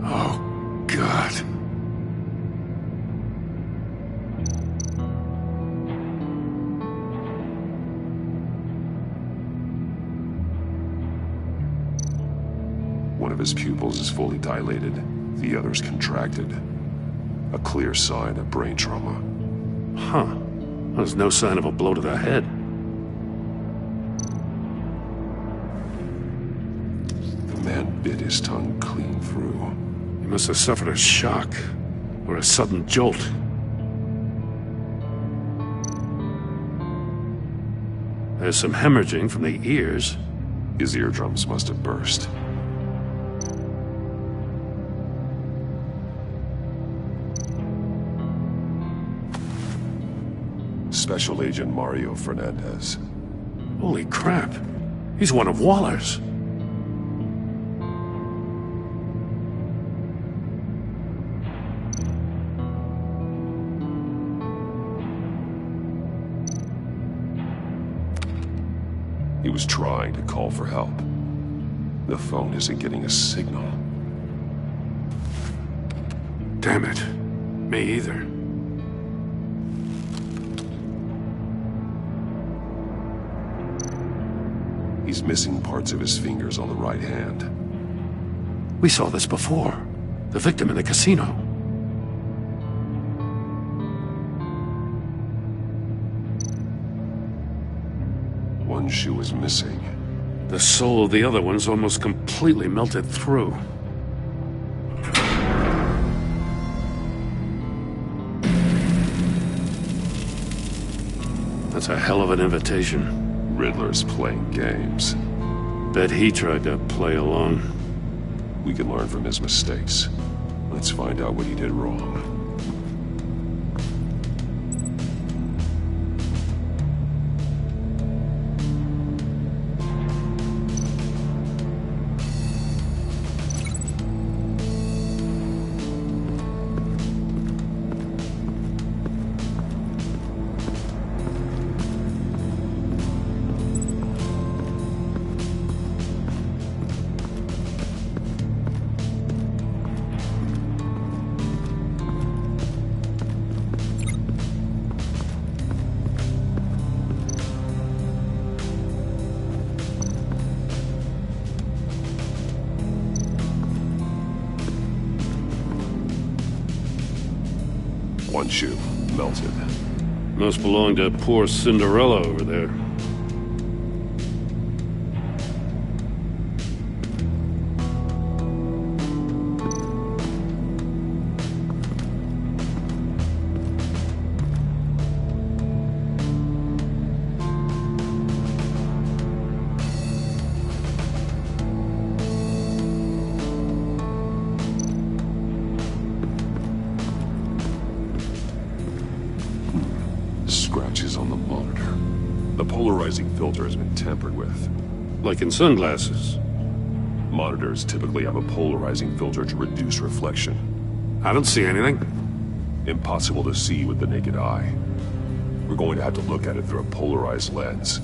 Oh, God. One of his pupils is fully dilated, the other's contracted. A clear sign of brain trauma. Huh. There's no sign of a blow to the head. The man bit his tongue clean through. He must have suffered a shock, or a sudden jolt. There's some hemorrhaging from the ears. His eardrums must have burst. Special Agent Mario Fernandez. Holy crap. He's one of Waller's. He was trying to call for help. The phone isn't getting a signal. Damn it. Me either. He's missing parts of his fingers on the right hand. We saw this before. The victim in the casino. One shoe is missing. The soul of the other one's almost completely melted through. That's a hell of an invitation. Riddler's playing games. Bet he tried to play along. We can learn from his mistakes. Let's find out what he did wrong. One shoe, melted. Must belong to poor Cinderella over there. Scratches on the monitor. The polarizing filter has been tampered with. Like in sunglasses. Monitors typically have a polarizing filter to reduce reflection. I don't see anything. Impossible to see with the naked eye. We're going to have to look at it through a polarized lens.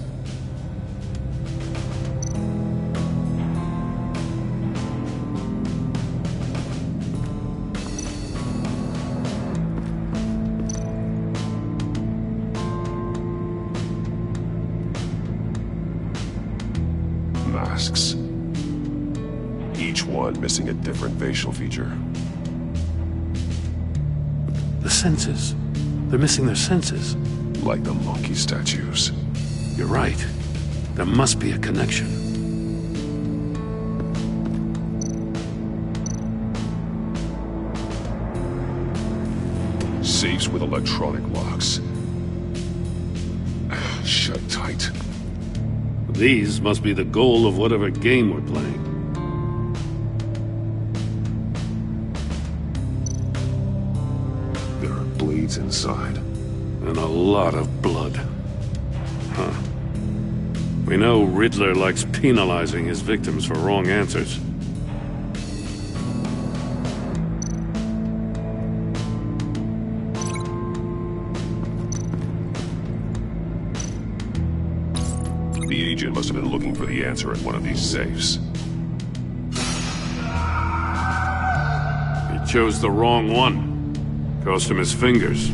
Masks. Each one missing a different facial feature. The senses. They're missing their senses. Like the monkey statues. You're right. There must be a connection. Safes with electronic locks. Shut tight. These must be the goal of whatever game we're playing. There are blades inside. And a lot of blood. Huh. We know Riddler likes penalizing his victims for wrong answers. The agent must have been looking for the answer in one of these safes. He chose the wrong one. Cost him his fingers.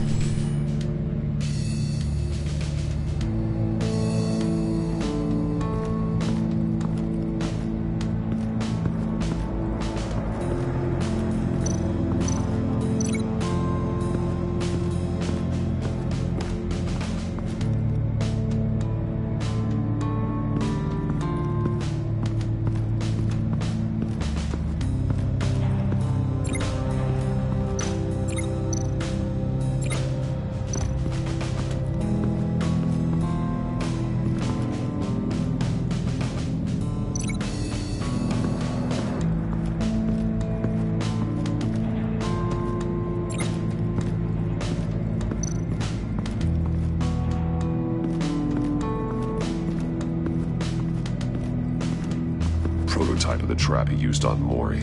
Prototype of the trap he used on Mori.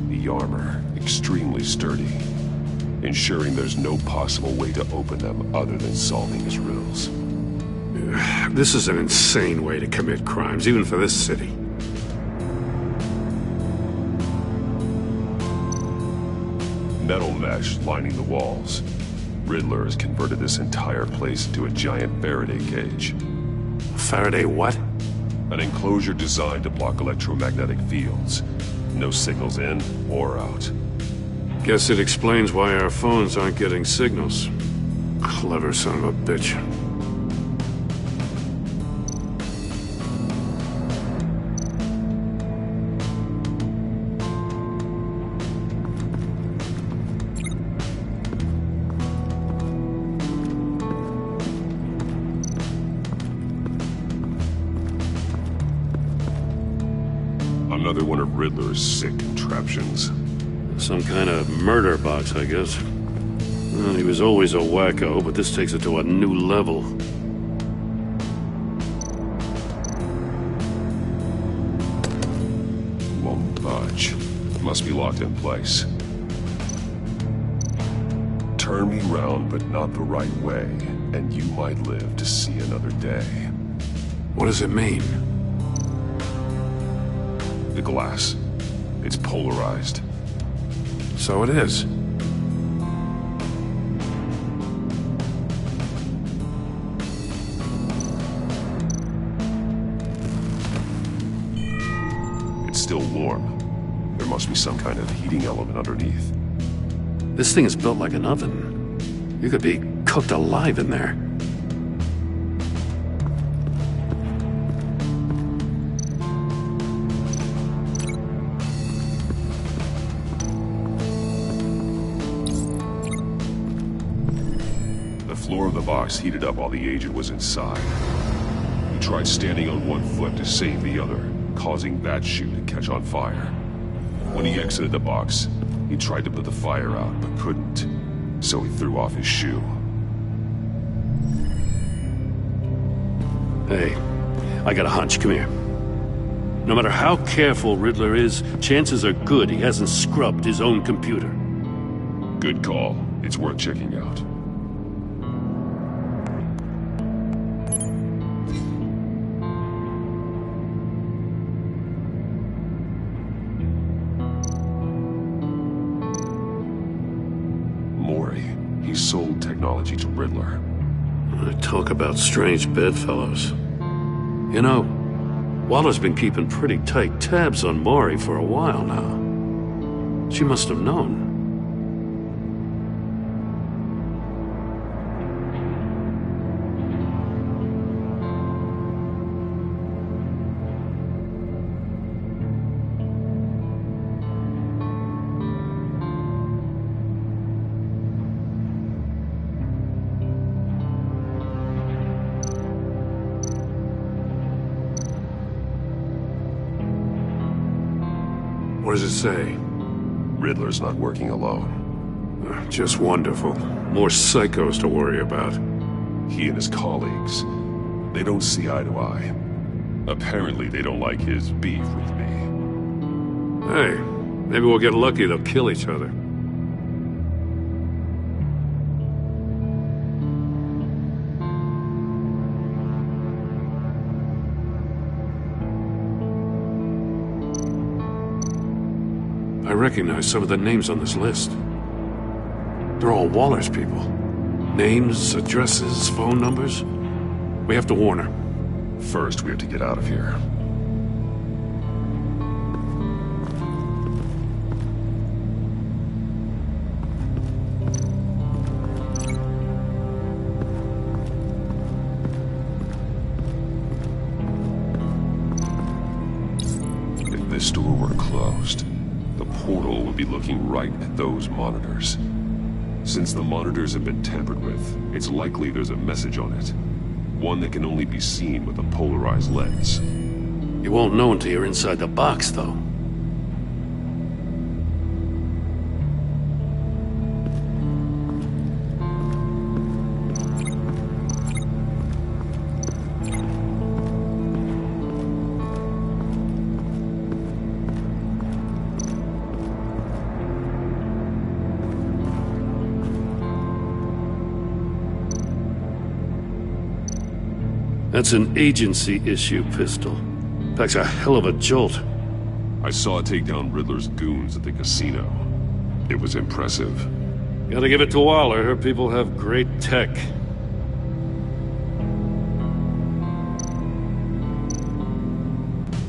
The armor, extremely sturdy, ensuring there's no possible way to open them other than solving his riddles. This is an insane way to commit crimes, even for this city. Metal mesh lining the walls. Riddler has converted this entire place into a giant Faraday cage. Faraday what? An enclosure designed to block electromagnetic fields. No signals in or out. Guess it explains why our phones aren't getting signals. Clever son of a bitch. Another one of Riddler's sick contraptions. Some kind of murder box, I guess. Well, he was always a wacko, but this takes it to a new level. Won't budge. Must be locked in place. Turn me round, but not the right way, and you might live to see another day. What does it mean? The glass. It's polarized. So it is. It's still warm. There must be some kind of heating element underneath. This thing is built like an oven. You could be cooked alive in there. The floor of the box heated up while the agent was inside. He tried standing on one foot to save the other, causing that shoe to catch on fire. When he exited the box, he tried to put the fire out, but couldn't, so he threw off his shoe. Hey, I got a hunch. Come here. No matter how careful Riddler is, chances are good he hasn't scrubbed his own computer. Good call. It's worth checking out. He sold technology to Riddler. Talk about strange bedfellows. You know, Waller's been keeping pretty tight tabs on Maury for a while now. She must have known. What does it say? Riddler's not working alone. Just wonderful. More psychos to worry about. He and his colleagues, they don't see eye to eye. Apparently they don't like his beef with me. Hey, maybe we'll get lucky they'll kill each other. I recognize some of the names on this list. They're all Waller's people. Names, addresses, phone numbers. We have to warn her. First, we have to get out of here. If this door were closed, the portal would be looking right at those monitors. Since the monitors have been tampered with, it's likely there's a message on it. One that can only be seen with a polarized lens. You won't know until you're inside the box, though. That's an agency-issue pistol. Packs a hell of a jolt. I saw it take down Riddler's goons at the casino. It was impressive. Gotta give it to Waller. Her people have great tech.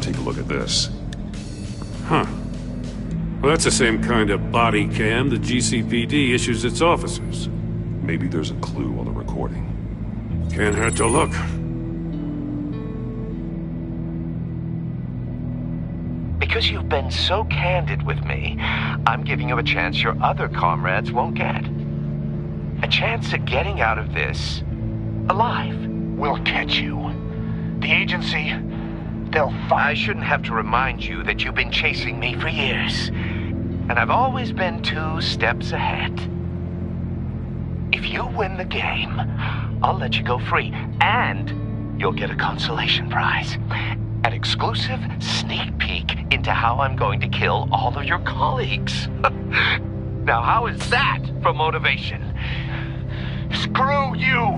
Take a look at this. Huh. Well, that's the same kind of body cam the GCPD issues its officers. Maybe there's a clue on the recording. Can't hurt to look. Because you've been so candid with me, I'm giving you a chance your other comrades won't get. A chance at getting out of this alive. We'll catch you. The agency, they'll find... I shouldn't have to remind you that you've been chasing me for years. And I've always been 2 steps ahead. If you win the game, I'll let you go free. And you'll get a consolation prize. An exclusive sneak peek into how I'm going to kill all of your colleagues. Now, how is that for motivation? Screw you!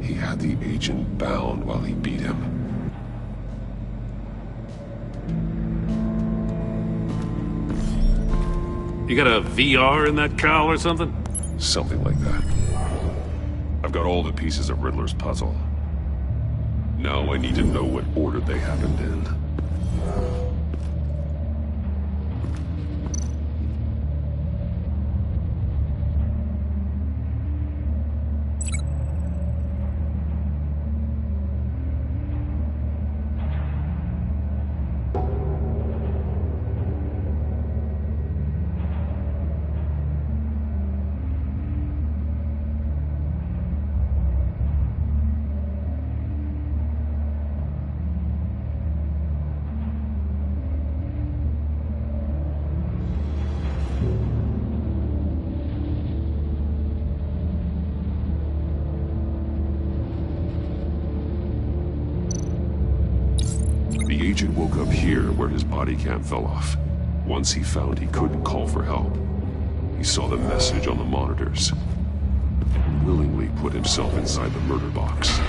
He had the agent bound while he beat him. You got a VR in that cowl or something? Something like that. I've got all the pieces of Riddler's puzzle. Now I need to know what order they happened in. The agent woke up here where his body cam fell off. Once he found he couldn't call for help, he saw the message on the monitors and willingly put himself inside the murder box.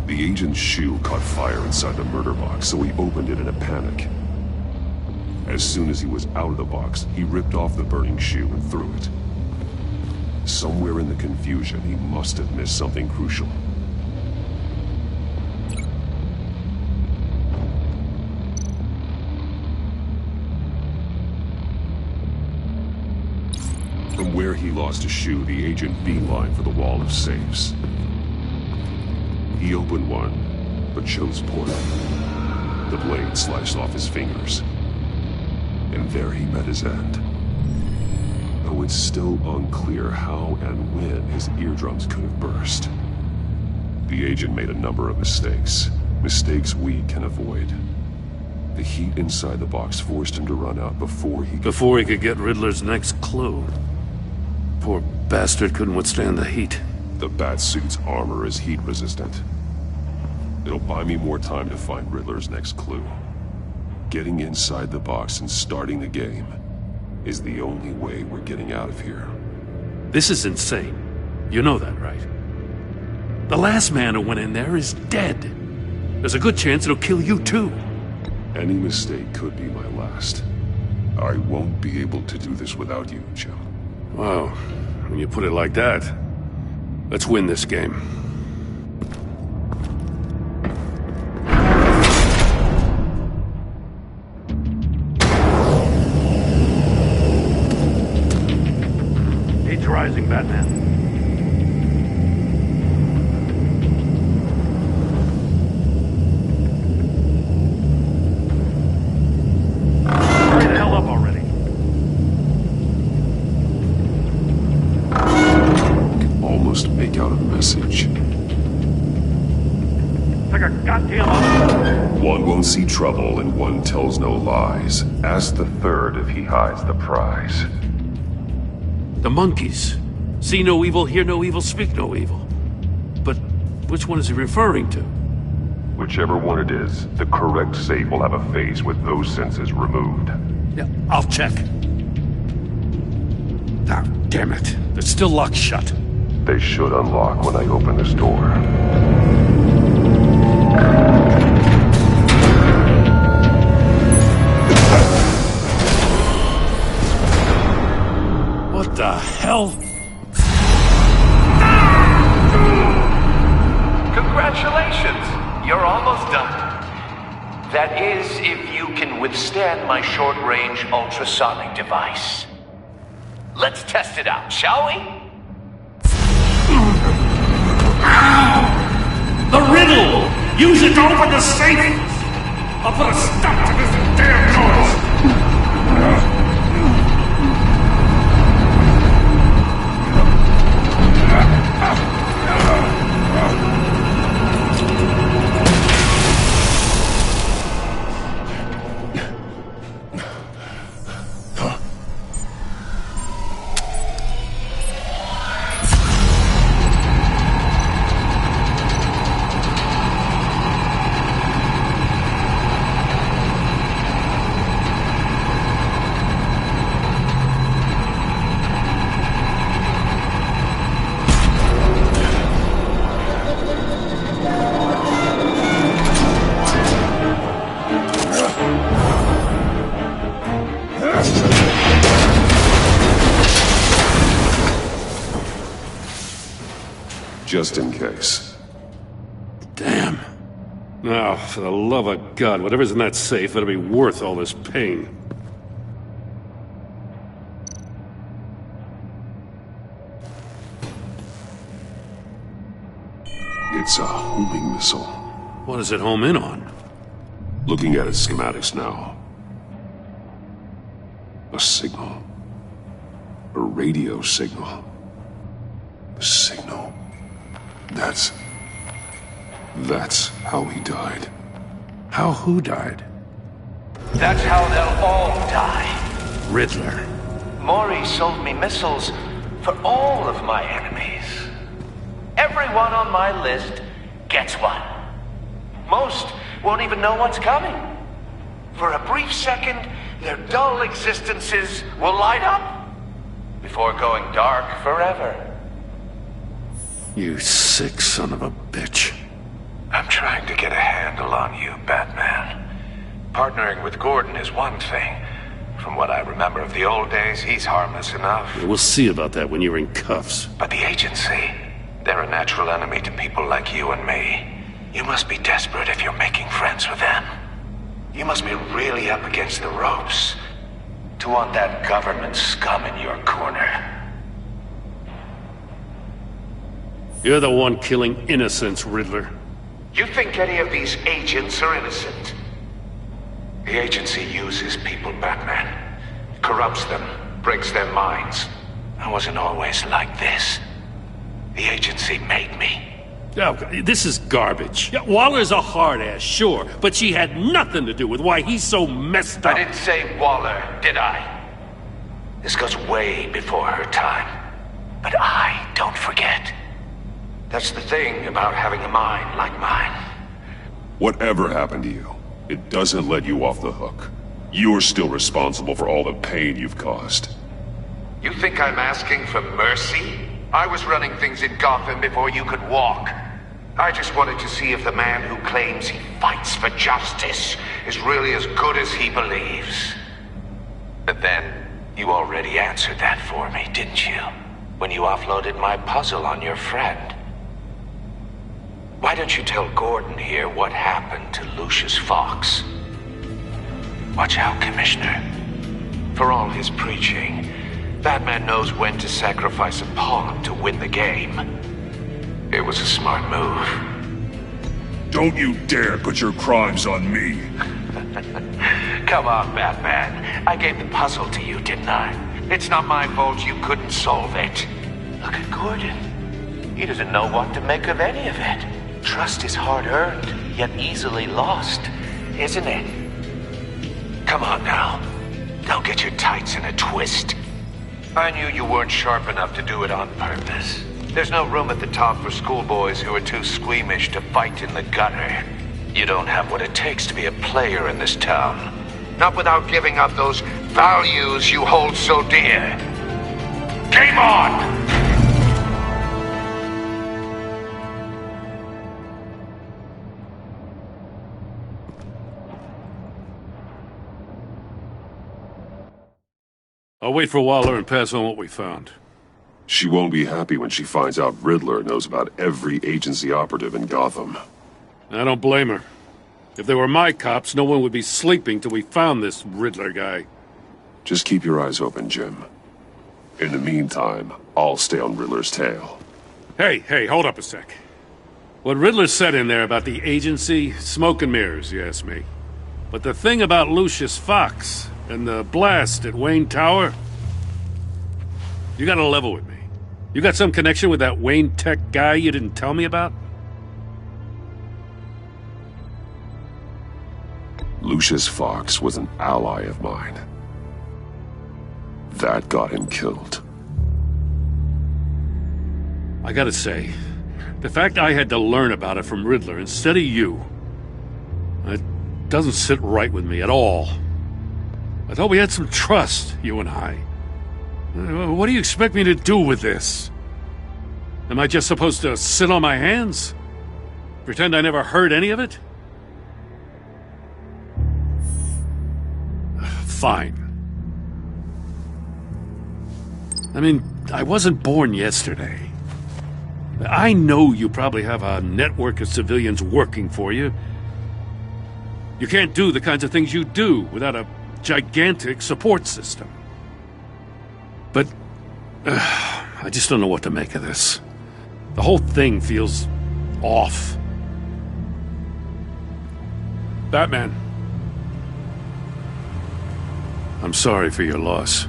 The agent's shoe caught fire inside the murder box, so he opened it in a panic. As soon as he was out of the box, he ripped off the burning shoe and threw it. Somewhere in the confusion, he must have missed something crucial. From where he lost a shoe, the agent beelined for the wall of safes. He opened one, but chose poorly. The blade sliced off his fingers. And there he met his end. Though it's still unclear how and when his eardrums could have burst. The agent made a number of mistakes. Mistakes we can avoid. The heat inside the box forced him to run out before he could get Riddler's next clue. Poor bastard couldn't withstand the heat. The Batsuit's armor is heat resistant. It'll buy me more time to find Riddler's next clue. Getting inside the box and starting the game is the only way we're getting out of here. This is insane. You know that, right? The last man who went in there is dead. There's a good chance it'll kill you too. Any mistake could be my last. I won't be able to do this without you, Jim. Wow, when you put it like that, let's win this game. Rising, Batman. Hurry the hell up already. I can almost make out a message. Like a goddamn... One won't see trouble and one tells no lies. Ask the third if he hides the prize. The monkeys. See no evil, hear no evil, speak no evil. But which one is he referring to? Whichever one it is, the correct safe will have a face with those senses removed. Yeah, I'll check. Ah, damn it. They're still locked shut. They should unlock when I open this door. the hell? Congratulations! You're almost done. That is, if you can withstand my short-range ultrasonic device. Let's test it out, shall we? The riddle! Use it to open the safe! I'll put a stop to this damn noise! Just in case. Damn. Now, for the love of God, whatever's in that safe better be worth all this pain. It's a homing missile. What does it home in on? Looking at its schematics now. A signal. A radio signal. A signal. That's how he died. How who died? That's how they'll all die. Riddler. Maury sold me missiles for all of my enemies. Everyone on my list gets one. Most won't even know what's coming. For a brief second, their dull existences will light up before going dark forever. You sick son of a bitch. I'm trying to get a handle on you, Batman. Partnering with Gordon is one thing. From what I remember of the old days, he's harmless enough. We'll see about that when you're in cuffs. But the agency, they're a natural enemy to people like you and me. You must be desperate if you're making friends with them. You must be really up against the ropes to want that government scum in your corner. You're the one killing innocents, Riddler. You think any of these agents are innocent? The agency uses people, Batman. Corrupts them, breaks their minds. I wasn't always like this. The agency made me. Oh, this is garbage. Yeah, Waller's a hard-ass, sure, but she had nothing to do with why he's so messed up. I didn't say Waller, did I? This goes way before her time. But I don't forget. That's the thing about having a mind like mine. Whatever happened to you, it doesn't let you off the hook. You're still responsible for all the pain you've caused. You think I'm asking for mercy? I was running things in Gotham before you could walk. I just wanted to see if the man who claims he fights for justice is really as good as he believes. But then, you already answered that for me, didn't you? When you offloaded my puzzle on your friend. Why don't you tell Gordon here what happened to Lucius Fox? Watch out, Commissioner. For all his preaching, Batman knows when to sacrifice a pawn to win the game. It was a smart move. Don't you dare put your crimes on me. Come on, Batman. I gave the puzzle to you, didn't I? It's not my fault you couldn't solve it. Look at Gordon. He doesn't know what to make of any of it. Trust is hard-earned, yet easily lost, isn't it? Come on now. Don't get your tights in a twist. I knew you weren't sharp enough to do it on purpose. There's no room at the top for schoolboys who are too squeamish to fight in the gutter. You don't have what it takes to be a player in this town. Not without giving up those values you hold so dear. Game on! I'll wait for Waller and pass on what we found. She won't be happy when she finds out Riddler knows about every agency operative in Gotham. I don't blame her. If they were my cops, no one would be sleeping till we found this Riddler guy. Just keep your eyes open, Jim. In the meantime, I'll stay on Riddler's tail. Hey, hold up a sec. What Riddler said in there about the agency, smoke and mirrors, you ask me. But the thing about Lucius Fox and the blast at Wayne Tower, you gotta level with me. You got some connection with that Wayne Tech guy you didn't tell me about? Lucius Fox was an ally of mine. That got him killed. I gotta say, the fact I had to learn about it from Riddler instead of you, it doesn't sit right with me at all. I thought we had some trust, you and I. What do you expect me to do with this? Am I just supposed to sit on my hands? Pretend I never heard any of it? Fine. I mean, I wasn't born yesterday. I know you probably have a network of civilians working for you. You can't do the kinds of things you do without a gigantic support system. But I just don't know what to make of this. The whole thing feels off. Batman. I'm sorry for your loss.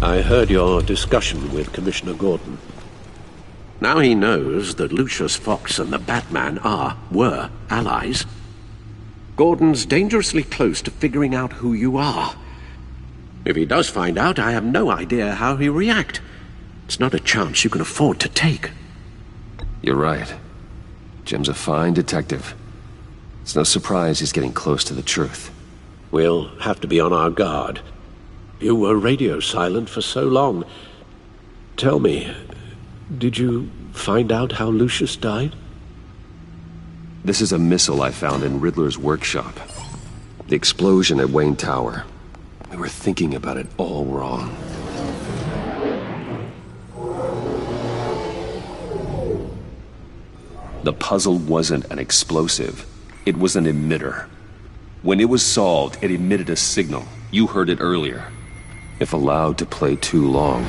I heard your discussion with Commissioner Gordon. Now he knows that Lucius Fox and the Batman were allies. Gordon's dangerously close to figuring out who you are. If he does find out, I have no idea how he'll react. It's not a chance you can afford to take. You're right. Jim's a fine detective. It's no surprise he's getting close to the truth. We'll have to be on our guard. You were radio silent for so long. Tell me, did you find out how Lucius died? This is a missile I found in Riddler's workshop. The explosion at Wayne Tower. We were thinking about it all wrong. The puzzle wasn't an explosive. It was an emitter. When it was solved, it emitted a signal. You heard it earlier. If allowed to play too long,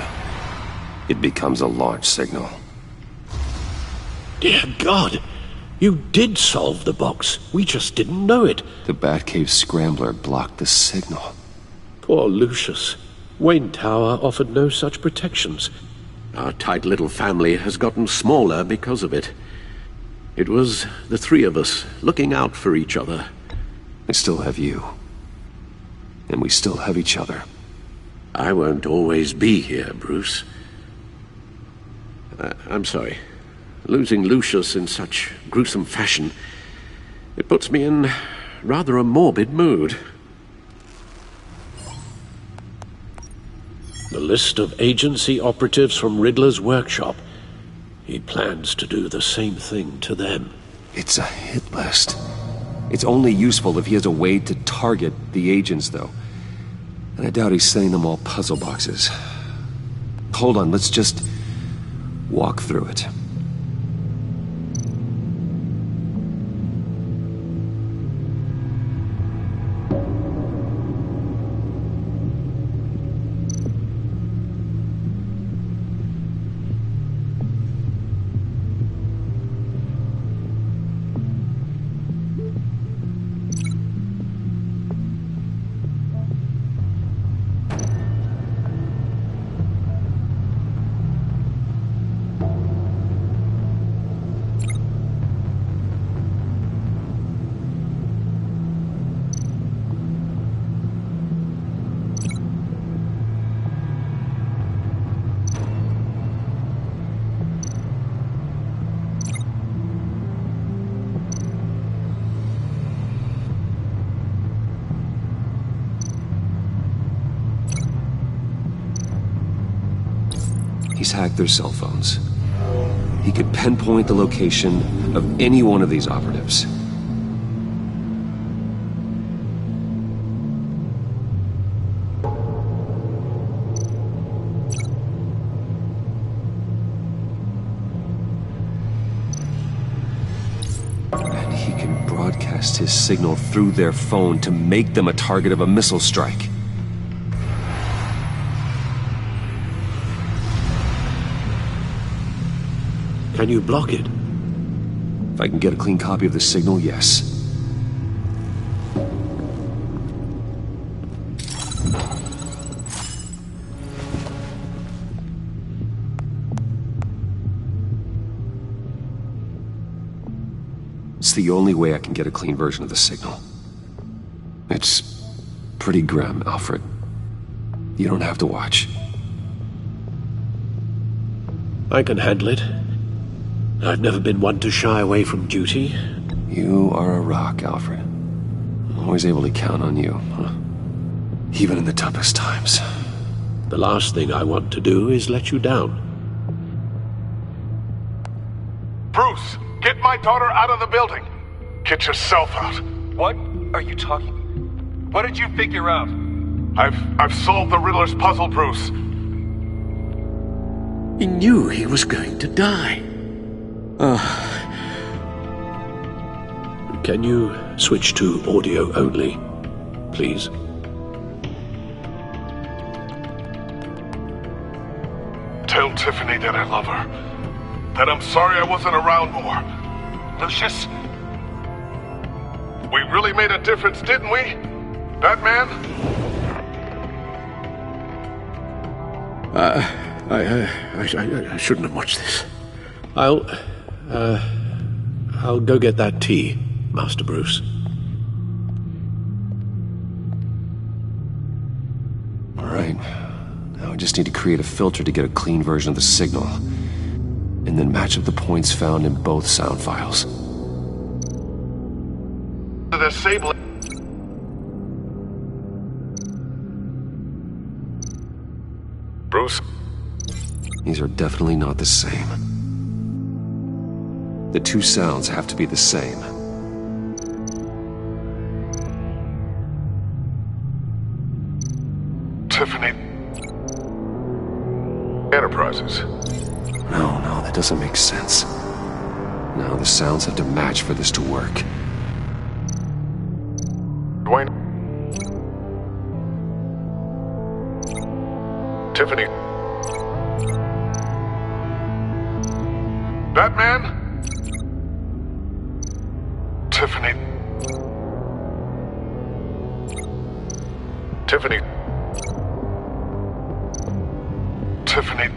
it becomes a launch signal. Dear God, you did solve the box. We just didn't know it. The Batcave scrambler blocked the signal. Poor Lucius. Wayne Tower offered no such protections. Our tight little family has gotten smaller because of it. It was the three of us looking out for each other. I still have you. And we still have each other. I won't always be here, Bruce. I'm sorry. Losing Lucius in such gruesome fashion, it puts me in rather a morbid mood. The list of agency operatives from Riddler's workshop. He plans to do the same thing to them. It's a hit list. It's only useful if he has a way to target the agents, though. And I doubt he's sending them all puzzle boxes. Hold on, let's just walk through it. He's hacked their cell phones. He could pinpoint the location of any one of these operatives. And he can broadcast his signal through their phone to make them a target of a missile strike. Can you block it? If I can get a clean copy of the signal, yes. It's the only way I can get a clean version of the signal. It's pretty grim, Alfred. You don't have to watch. I can handle it. I've never been one to shy away from duty. You are a rock, Alfred. I'm always able to count on you, huh? Even in the toughest times. The last thing I want to do is let you down. Bruce, get my daughter out of the building. Get yourself out. What are you talking? What did you figure out? I've solved the Riddler's puzzle, Bruce. He knew he was going to die. Can you switch to audio only, please? Tell Tiffany that I love her. That I'm sorry I wasn't around more. Lucius? We really made a difference, didn't we? Batman? I shouldn't have watched this. I'll go get that tea, Master Bruce. All right. Now I just need to create a filter to get a clean version of the signal. And then match up the points found in both sound files. Disable. Bruce? These are definitely not the same. The two sounds have to be the same. Tiffany. Enterprises. No, that doesn't make sense. No, the sounds have to match for this to work. Dwayne. Tiffany. Batman? Tiffany. Tiffany. Tiffany.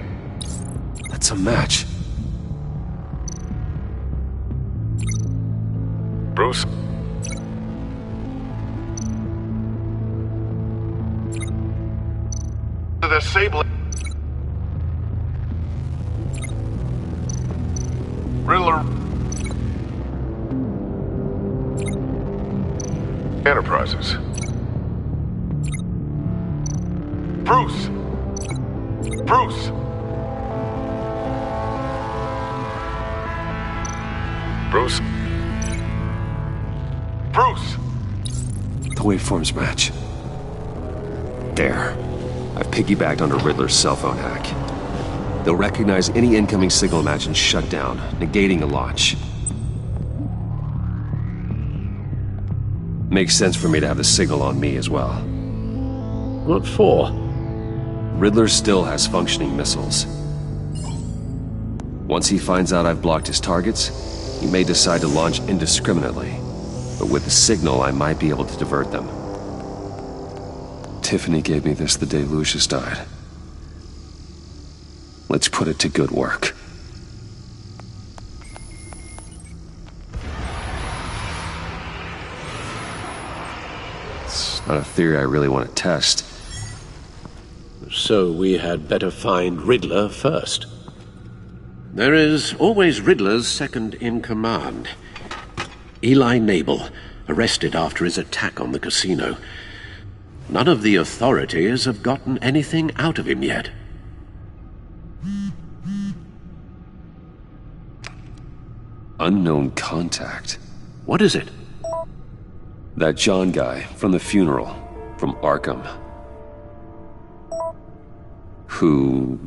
That's a match. Bruce? Disable. Riddler. Enterprises. Bruce! Bruce! Bruce? Bruce! The waveforms match. There. I've piggybacked onto Riddler's cell phone hack. They'll recognize any incoming signal match and shut down, negating the launch. Makes sense for me to have the signal on me as well. What for? Riddler still has functioning missiles. Once he finds out I've blocked his targets, he may decide to launch indiscriminately. But with the signal, I might be able to divert them. Tiffany gave me this the day Lucius died. Let's put it to good work. It's not a theory I really want to test. So we had better find Riddler first. There is always Riddler's second-in-command. Eli Nabel, arrested after his attack on the casino. None of the authorities have gotten anything out of him yet. Unknown contact. What is it? That John guy from the funeral, from Arkham. Who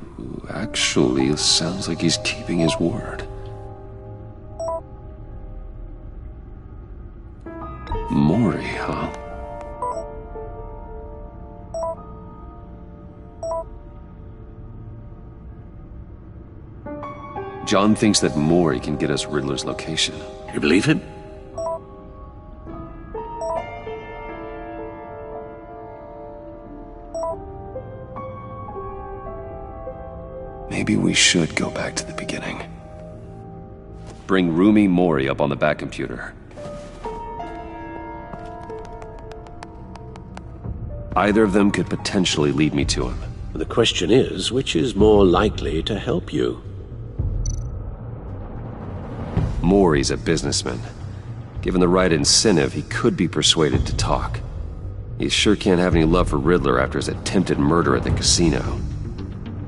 actually sounds like he's keeping his word. Maury, huh? John thinks that Maury can get us Riddler's location. You believe him? Maybe we should go back to the beginning. Bring Rumi Mori up on the back computer. Either of them could potentially lead me to him. The question is, which is more likely to help you? Mori's a businessman. Given the right incentive, he could be persuaded to talk. He sure can't have any love for Riddler after his attempted murder at the casino.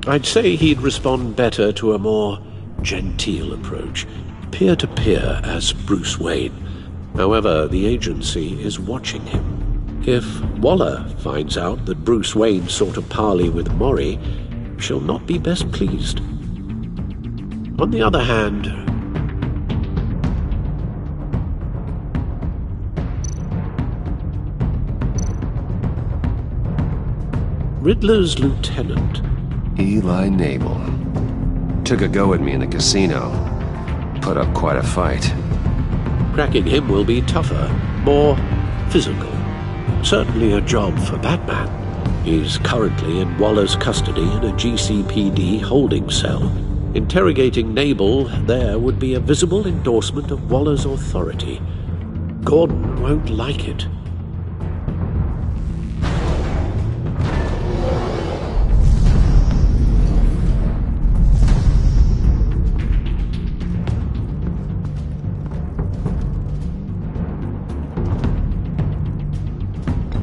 I'd say he'd respond better to a more genteel approach, peer-to-peer as Bruce Wayne. However, the agency is watching him. If Waller finds out that Bruce Wayne sought a parley with Mori, she'll not be best pleased. On the other hand, Riddler's lieutenant, Eli Nabel, took a go at me in the casino. Put up quite a fight. Cracking him will be tougher, more physical. Certainly a job for Batman. He's currently in Waller's custody in a GCPD holding cell. Interrogating Nabel there would be a visible endorsement of Waller's authority. Gordon won't like it.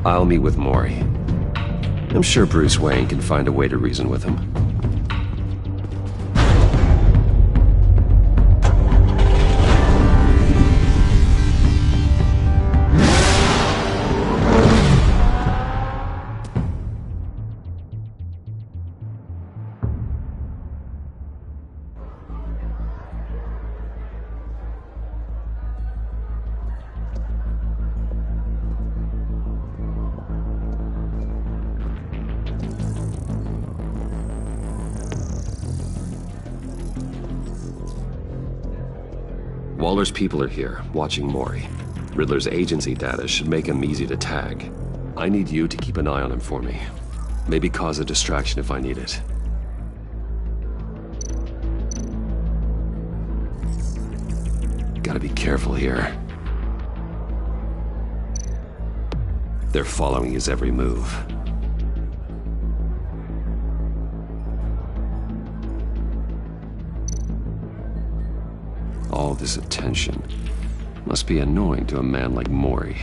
I'll meet with Mori. I'm sure Bruce Wayne can find a way to reason with him. Waller's people are here, watching Mori. Riddler's agency data should make him easy to tag. I need you to keep an eye on him for me. Maybe cause a distraction if I need it. Gotta be careful here. They're following his every move. All this attention must be annoying to a man like Mori.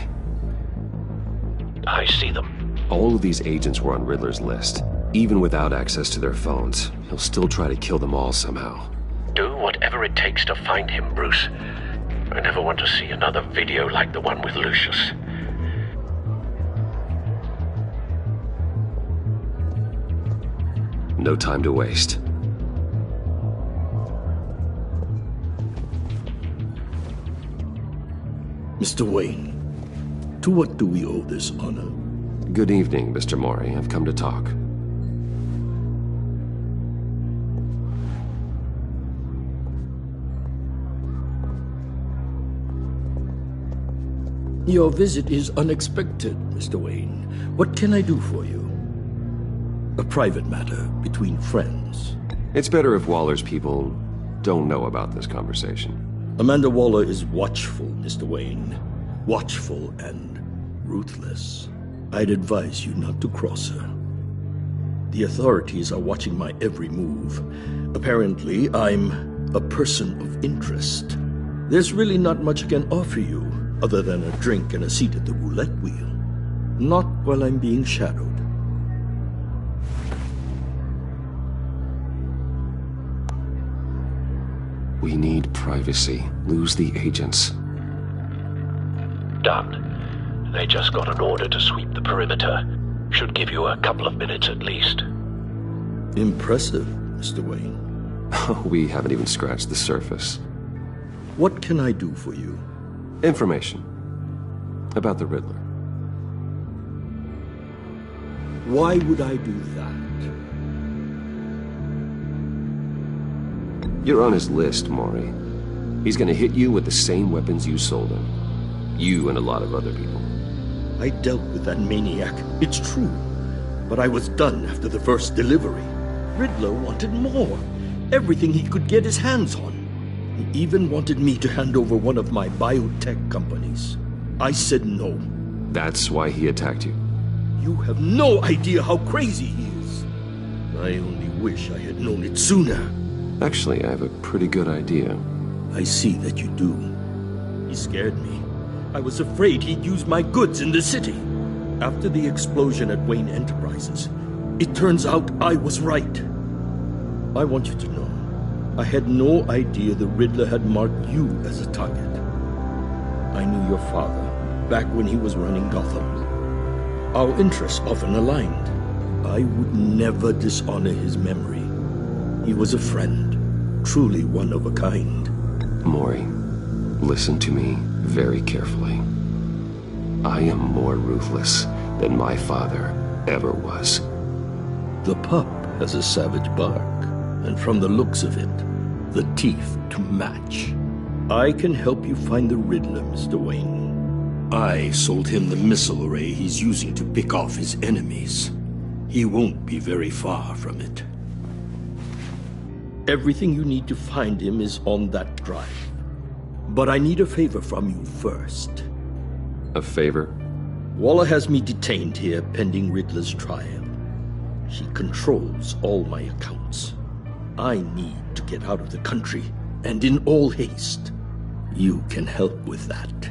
I see them. All of these agents were on Riddler's list. Even without access to their phones, he'll still try to kill them all somehow. Do whatever it takes to find him, Bruce. I never want to see another video like the one with Lucius. No time to waste. Mr. Wayne, to what do we owe this honor? Good evening, Mr. Mori. I've come to talk. Your visit is unexpected, Mr. Wayne. What can I do for you? A private matter between friends. It's better if Waller's people don't know about this conversation. Amanda Waller is watchful, Mr. Wayne. Watchful and ruthless. I'd advise you not to cross her. The authorities are watching my every move. Apparently, I'm a person of interest. There's really not much I can offer you, other than a drink and a seat at the roulette wheel. Not while I'm being shadowed. We need privacy. Lose the agents. Done. They just got an order to sweep the perimeter. Should give you a couple of minutes at least. Impressive, Mr. Wayne. We haven't even scratched the surface. What can I do for you? Information. About the Riddler. Why would I do that? You're on his list, Maury. He's gonna hit you with the same weapons you sold him. You and a lot of other people. I dealt with that maniac, it's true. But I was done after the first delivery. Riddler wanted more. Everything he could get his hands on. He even wanted me to hand over one of my biotech companies. I said no. That's why he attacked you? You have no idea how crazy he is. I only wish I had known it sooner. Actually, I have a pretty good idea. I see that you do. He scared me. I was afraid he'd use my goods in the city. After the explosion at Wayne Enterprises, it turns out I was right. I want you to know, I had no idea the Riddler had marked you as a target. I knew your father back when he was running Gotham. Our interests often aligned. I would never dishonor his memory. He was a friend, truly one of a kind. Maury, listen to me very carefully. I am more ruthless than my father ever was. The pup has a savage bark, and from the looks of it, the teeth to match. I can help you find the Riddler, Mr. Wayne. I sold him the missile array he's using to pick off his enemies. He won't be very far from it. Everything you need to find him is on that drive. But I need a favor from you first. A favor? Waller has me detained here pending Riddler's trial. She controls all my accounts. I need to get out of the country, and in all haste. You can help with that.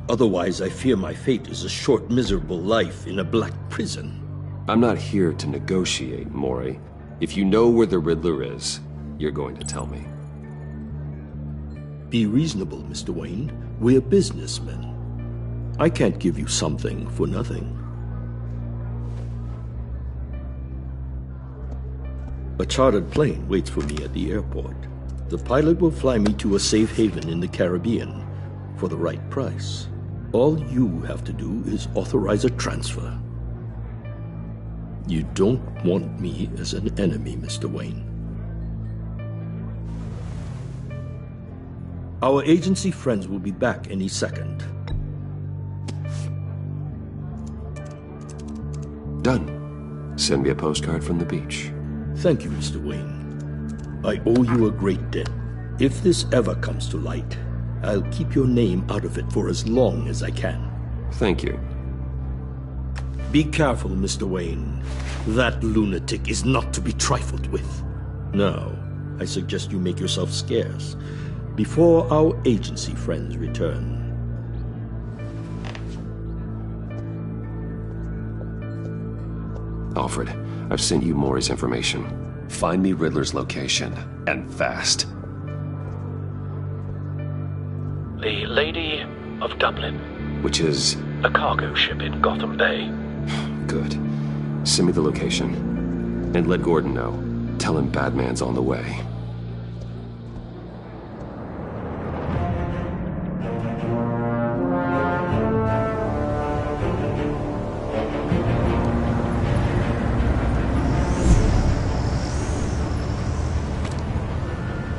Otherwise, I fear my fate is a short, miserable life in a black prison. I'm not here to negotiate, Maury. If you know where the Riddler is, you're going to tell me. Be reasonable, Mr. Wayne. We're businessmen. I can't give you something for nothing. A chartered plane waits for me at the airport. The pilot will fly me to a safe haven in the Caribbean for the right price. All you have to do is authorize a transfer. You don't want me as an enemy, Mr. Wayne. Our agency friends will be back any second. Done. Send me a postcard from the beach. Thank you, Mr. Wayne. I owe you a great debt. If this ever comes to light, I'll keep your name out of it for as long as I can. Thank you. Be careful, Mr. Wayne. That lunatic is not to be trifled with. Now, I suggest you make yourself scarce before our agency friends return. Alfred, I've sent you Maury's information. Find me Riddler's location, and fast. The Lady of Dublin. Which is? A cargo ship in Gotham Bay. Good. Send me the location. And let Gordon know. Tell him Batman's on the way.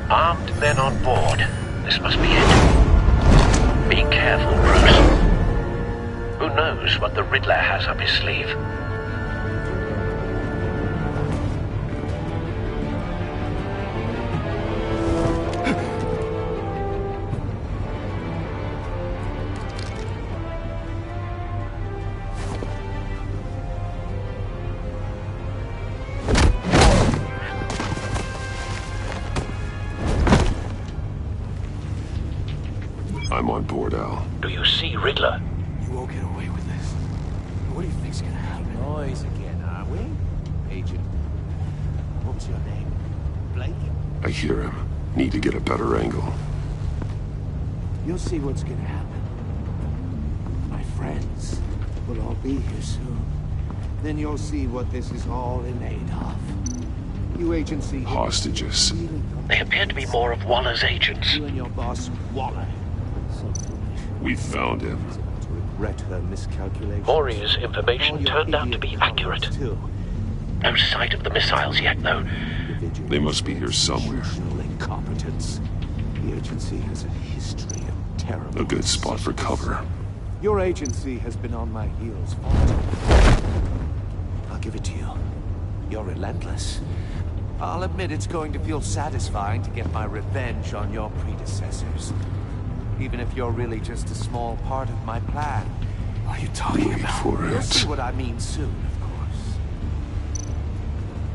Armed men on board. This must be it. Be careful, Bruce. Who knows what the Riddler has up his sleeve? I'm on board, Al. Do you see Riddler? You won't get away with this. What do you think's gonna happen? Noise again, are we? Agent, what was your name? Blake? I hear him. Need to get a better angle. You'll see what's gonna happen. My friends will all be here soon. Then you'll see what this is all in aid of. You agency... Hostages. They appear to be more of Waller's agents. You and your boss, Waller. We found him. Regret her miscalculation. Maury's information turned out to be accurate. No sight of the missiles yet, though. They must be here somewhere. Incompetence. The agency has a history of terrible... A good spot for cover. Your agency has been on my heels far too long. I'll give it to you. You're relentless. I'll admit it's going to feel satisfying to get my revenge on your predecessors. Even if you're really just a small part of my plan. What are you talking about? You'll see what I mean soon, of course.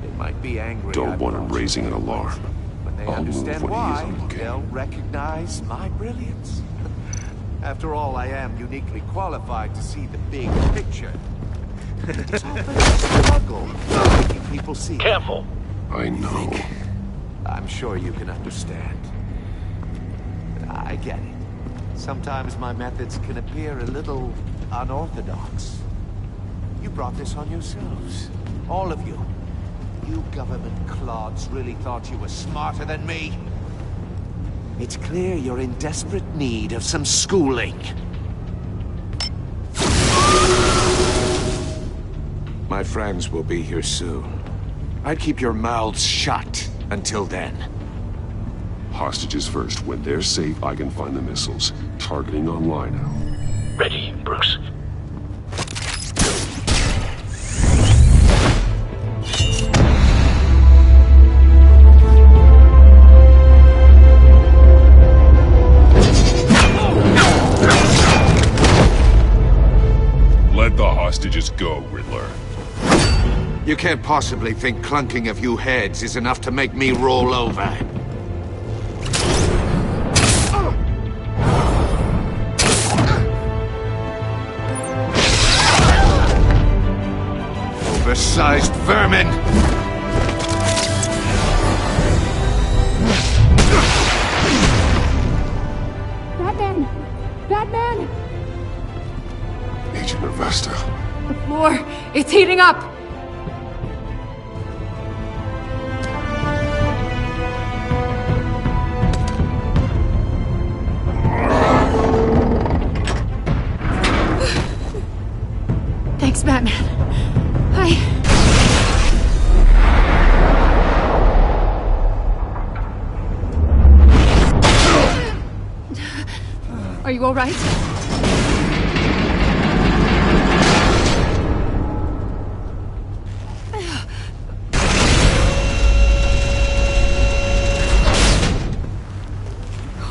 They might be angry. Don't want him raising an alarm. When they I'll move understand when he why, isn't looking. they'll recognize my brilliance. After all, I am uniquely qualified to see the big picture. It's often a struggle making people see. Careful. I know. I'm sure you can understand. I get it. Sometimes my methods can appear a little unorthodox. You brought this on yourselves. All of you. You government clods really thought you were smarter than me. It's clear you're in desperate need of some schooling. My friends will be here soon. I'd keep your mouths shut until then. Hostages first. When they're safe, I can find the missiles. Targeting online now. Ready, Bruce. Let the hostages go, Riddler. You can't possibly think clunking a few heads is enough to make me roll over. Oversized vermin! Batman! Batman! Agent Avesta. The floor, it's heating up! Thanks, Batman. Are you all right?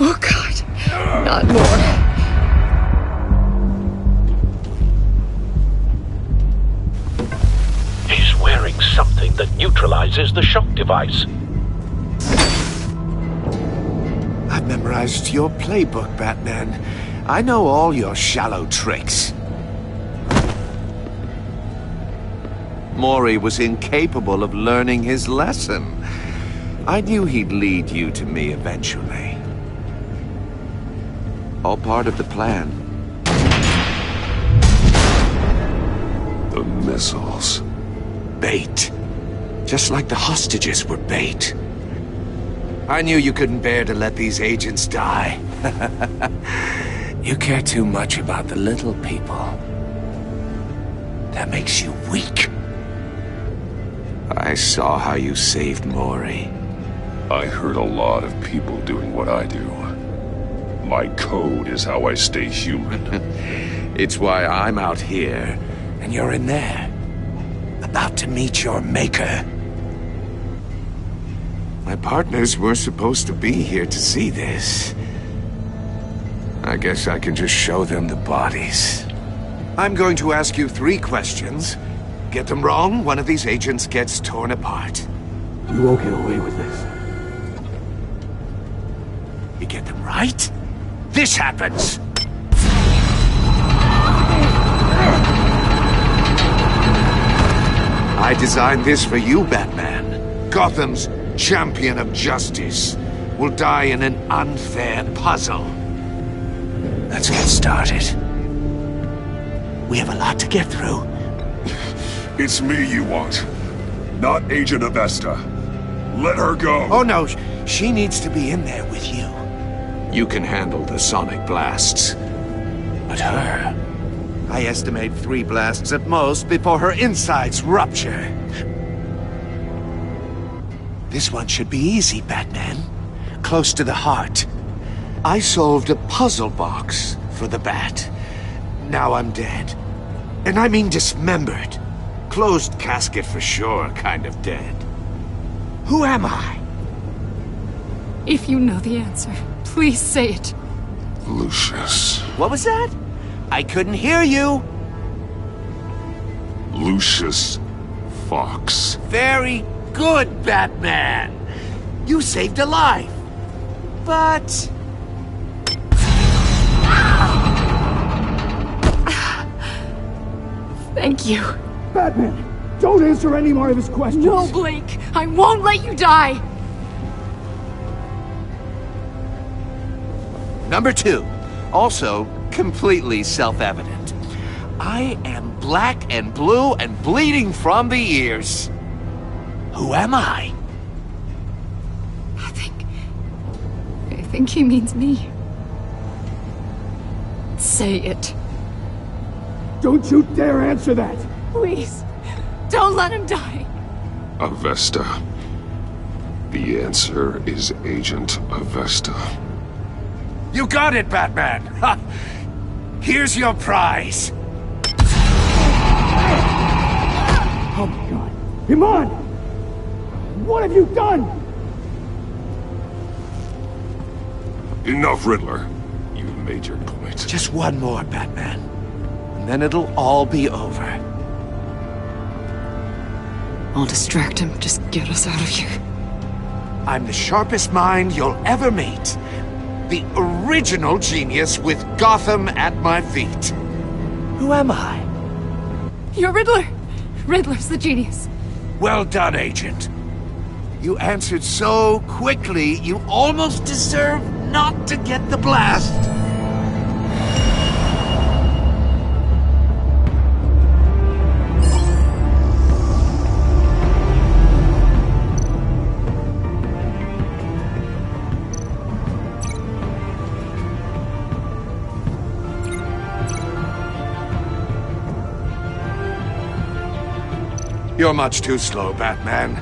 Oh, God. Not more. He's wearing something that neutralizes the shock device. I've memorized your playbook, Batman. I know all your shallow tricks. Maury was incapable of learning his lesson. I knew he'd lead you to me eventually. All part of the plan. The missiles. Bait. Just like the hostages were bait. I knew you couldn't bear to let these agents die. You care too much about the little people. That makes you weak. I saw how you saved Maury. I heard a lot of people doing what I do. My code is how I stay human. It's why I'm out here, and you're in there. About to meet your maker. My partners were supposed to be here to see this. I guess I can just show them the bodies. I'm going to ask you 3 questions. Get them wrong, one of these agents gets torn apart. You won't get away with this. You get them right, this happens! I designed this for you, Batman. Gotham's champion of justice. will die in an unfair puzzle. Let's get started. We have a lot to get through. It's me you want, not Agent Avesta. Let her go. Oh no, she needs to be in there with you. You can handle the sonic blasts. But her... I estimate 3 blasts at most before her insides rupture. This one should be easy, Batman. Close to the heart. I solved a puzzle box for the Bat. Now I'm dead. And I mean dismembered. Closed casket for sure, kind of dead. Who am I? If you know the answer, please say it. Lucius. What was that? I couldn't hear you. Lucius Fox. Very good, Batman. You saved a life. But... Thank you. Batman, don't answer any more of his questions. No, Blake. I won't let you die. Number 2. Also, completely self-evident. I am black and blue and bleeding from the ears. Who am I? I think he means me. Say it. Don't you dare answer that! Please, don't let him die. Avesta. The answer is Agent Avesta. You got it, Batman! Ha! Here's your prize! Oh my god. Iman! What have you done? Enough, Riddler. You've made your point. Just one more, Batman. And then it'll all be over. I'll distract him. Just get us out of here. I'm the sharpest mind you'll ever meet. The original genius with Gotham at my feet. Who am I? You're Riddler. Riddler's the genius. Well done, Agent. You answered so quickly, you almost deserve not to get the blast. You're much too slow, Batman.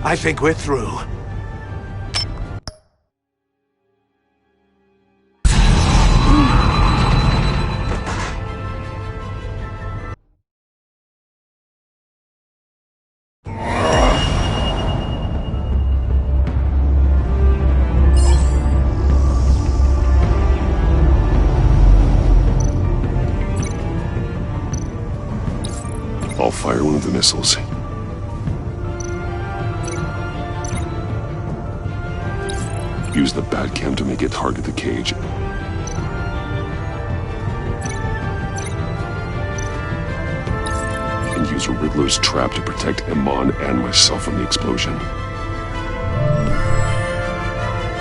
I think we're through. I'll fire one of the missiles. Use the Batcam to make it target the cage. And use a Riddler's trap to protect Iman and myself from the explosion.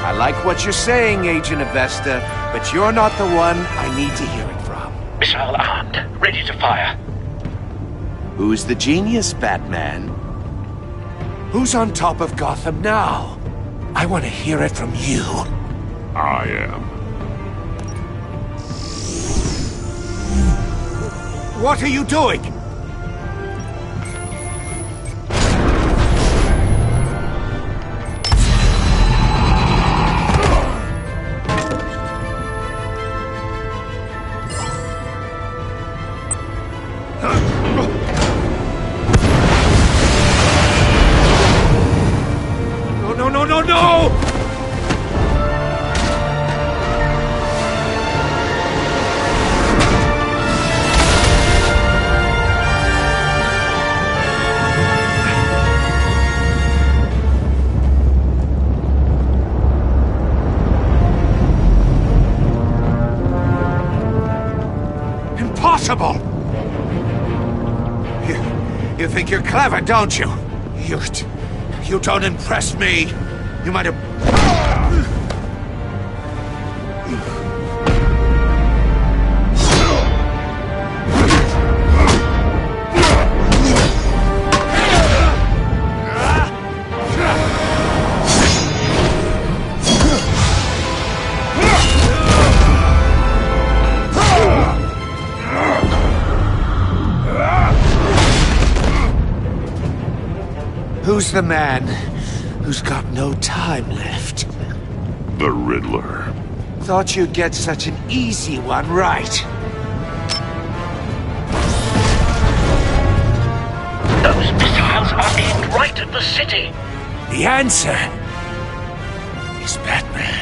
I like what you're saying, Agent Avesta, but you're not the one I need to hear it from. Missile armed, ready to fire. Who's the genius, Batman? Who's on top of Gotham now? I want to hear it from you. I am. What are you doing? No! Impossible! You think you're clever, don't you? You don't impress me. You might have... Who's the man who's got no time left? The Riddler. Thought you'd get such an easy one right. Those missiles are aimed right at the city. The answer is Batman.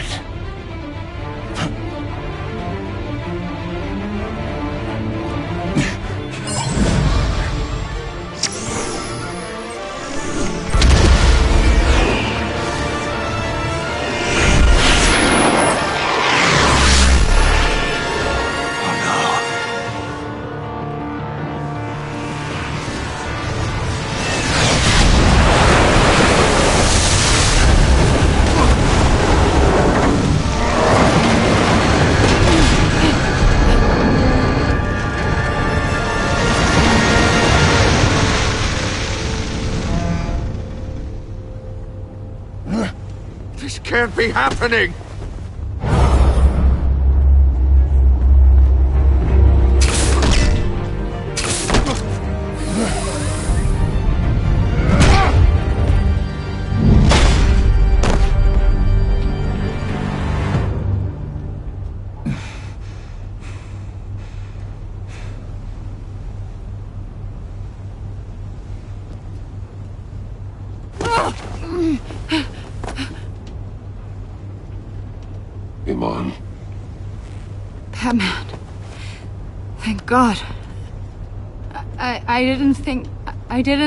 This can't be happening! Iman. Batman. Thank God. I didn't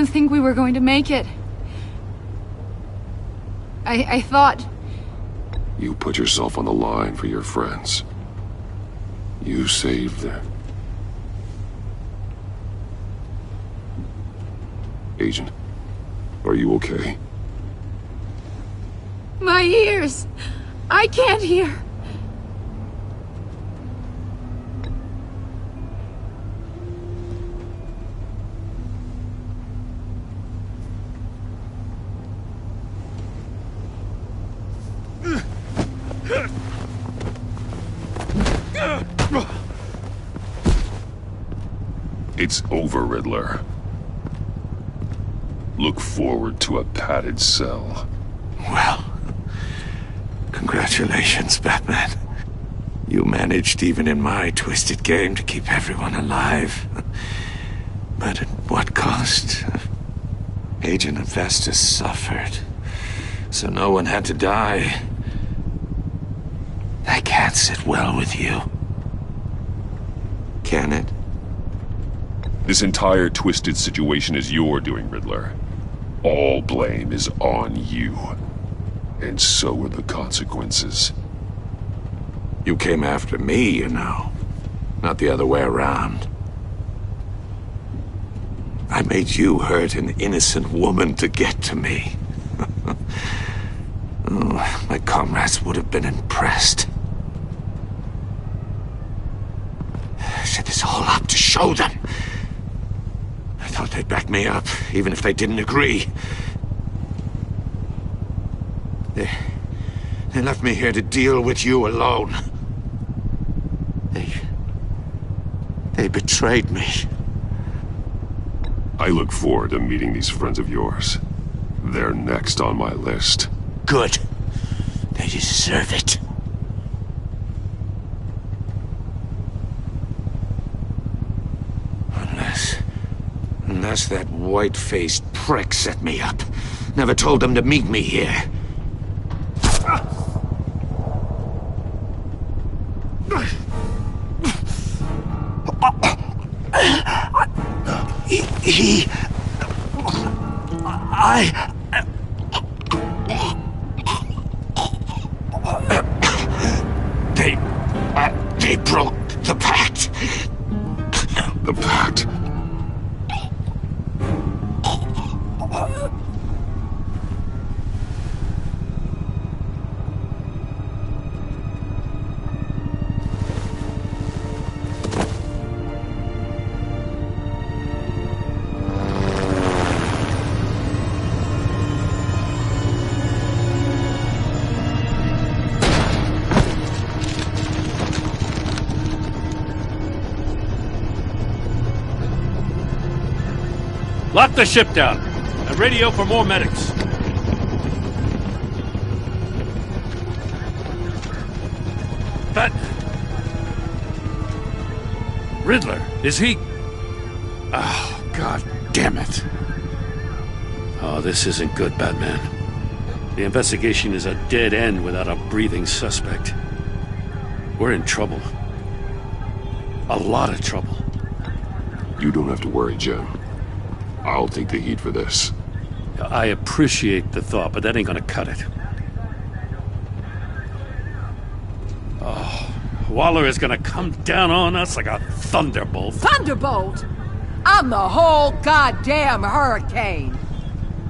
think we were going to make it. I thought... You put yourself on the line for your friends. You saved them. Agent, are you okay? My ears! I can't hear! It's over, Riddler. Look forward to a padded cell. Well, congratulations, Batman. You managed, even in my twisted game, to keep everyone alive. But at what cost? Agent Infestus suffered, so no one had to die. That can't sit well with you. Can it? This entire twisted situation is your doing, Riddler. All blame is on you. And so are the consequences. You came after me, you know. Not the other way around. I made you hurt an innocent woman to get to me. Oh, my comrades would have been impressed. I set this all up to show them. I thought they'd back me up, even if they didn't agree. They left me here to deal with you alone. They betrayed me. I look forward to meeting these friends of yours. They're next on my list. Good. They deserve it. Unless that white-faced prick set me up. Never told them to meet me here. They broke the pact. The pact? Lock the ship down. And radio for more medics. Batman. Riddler, is he... Oh, God damn it. Oh, this isn't good, Batman. The investigation is a dead end without a breathing suspect. We're in trouble. A lot of trouble. You don't have to worry, Jim. I'll take the heat for this. I appreciate the thought, but that ain't gonna cut it. Oh, Waller is gonna come down on us like a thunderbolt. Thunderbolt? I'm the whole goddamn hurricane.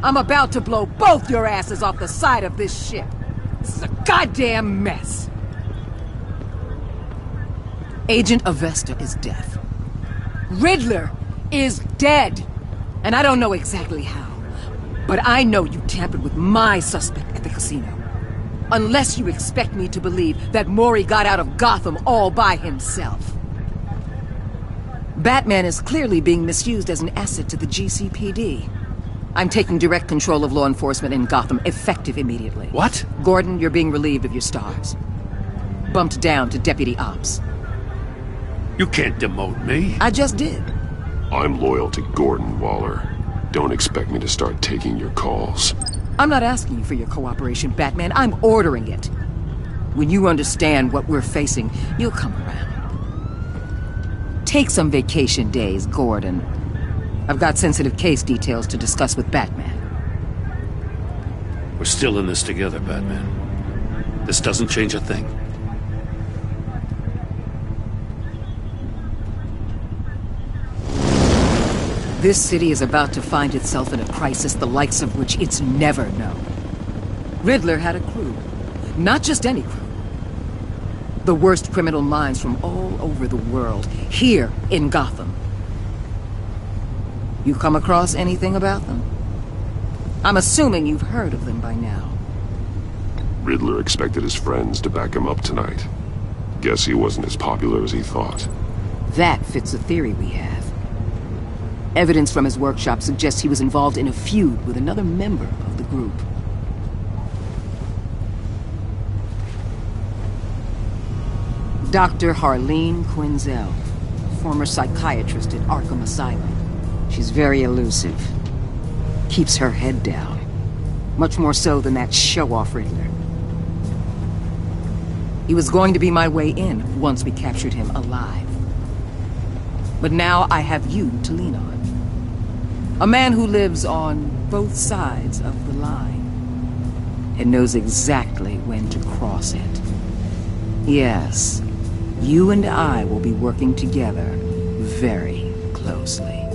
I'm about to blow both your asses off the side of this ship. This is a goddamn mess. Agent Avesta is dead. Riddler is dead. And I don't know exactly how. But I know you tampered with my suspect at the casino. Unless you expect me to believe that Mori got out of Gotham all by himself. Batman is clearly being misused as an asset to the GCPD. I'm taking direct control of law enforcement in Gotham, effective immediately. What? Gordon, you're being relieved of your stars. Bumped down to Deputy Ops. You can't demote me. I just did. I'm loyal to Gordon, Waller. Don't expect me to start taking your calls. I'm not asking you for your cooperation, Batman. I'm ordering it. When you understand what we're facing, you'll come around. Take some vacation days, Gordon. I've got sensitive case details to discuss with Batman. We're still in this together, Batman. This doesn't change a thing. This city is about to find itself in a crisis the likes of which it's never known. Riddler had a crew. Not just any crew. The worst criminal minds from all over the world, here in Gotham. You come across anything about them? I'm assuming you've heard of them by now. Riddler expected his friends to back him up tonight. Guess he wasn't as popular as he thought. That fits a theory we have. Evidence from his workshop suggests he was involved in a feud with another member of the group. Dr. Harleen Quinzel, former psychiatrist at Arkham Asylum. She's very elusive. Keeps her head down. Much more so than that show-off Riddler. He was going to be my way in once we captured him alive. But now I have you to lean on. A man who lives on both sides of the line. And knows exactly when to cross it. Yes, you and I will be working together very closely.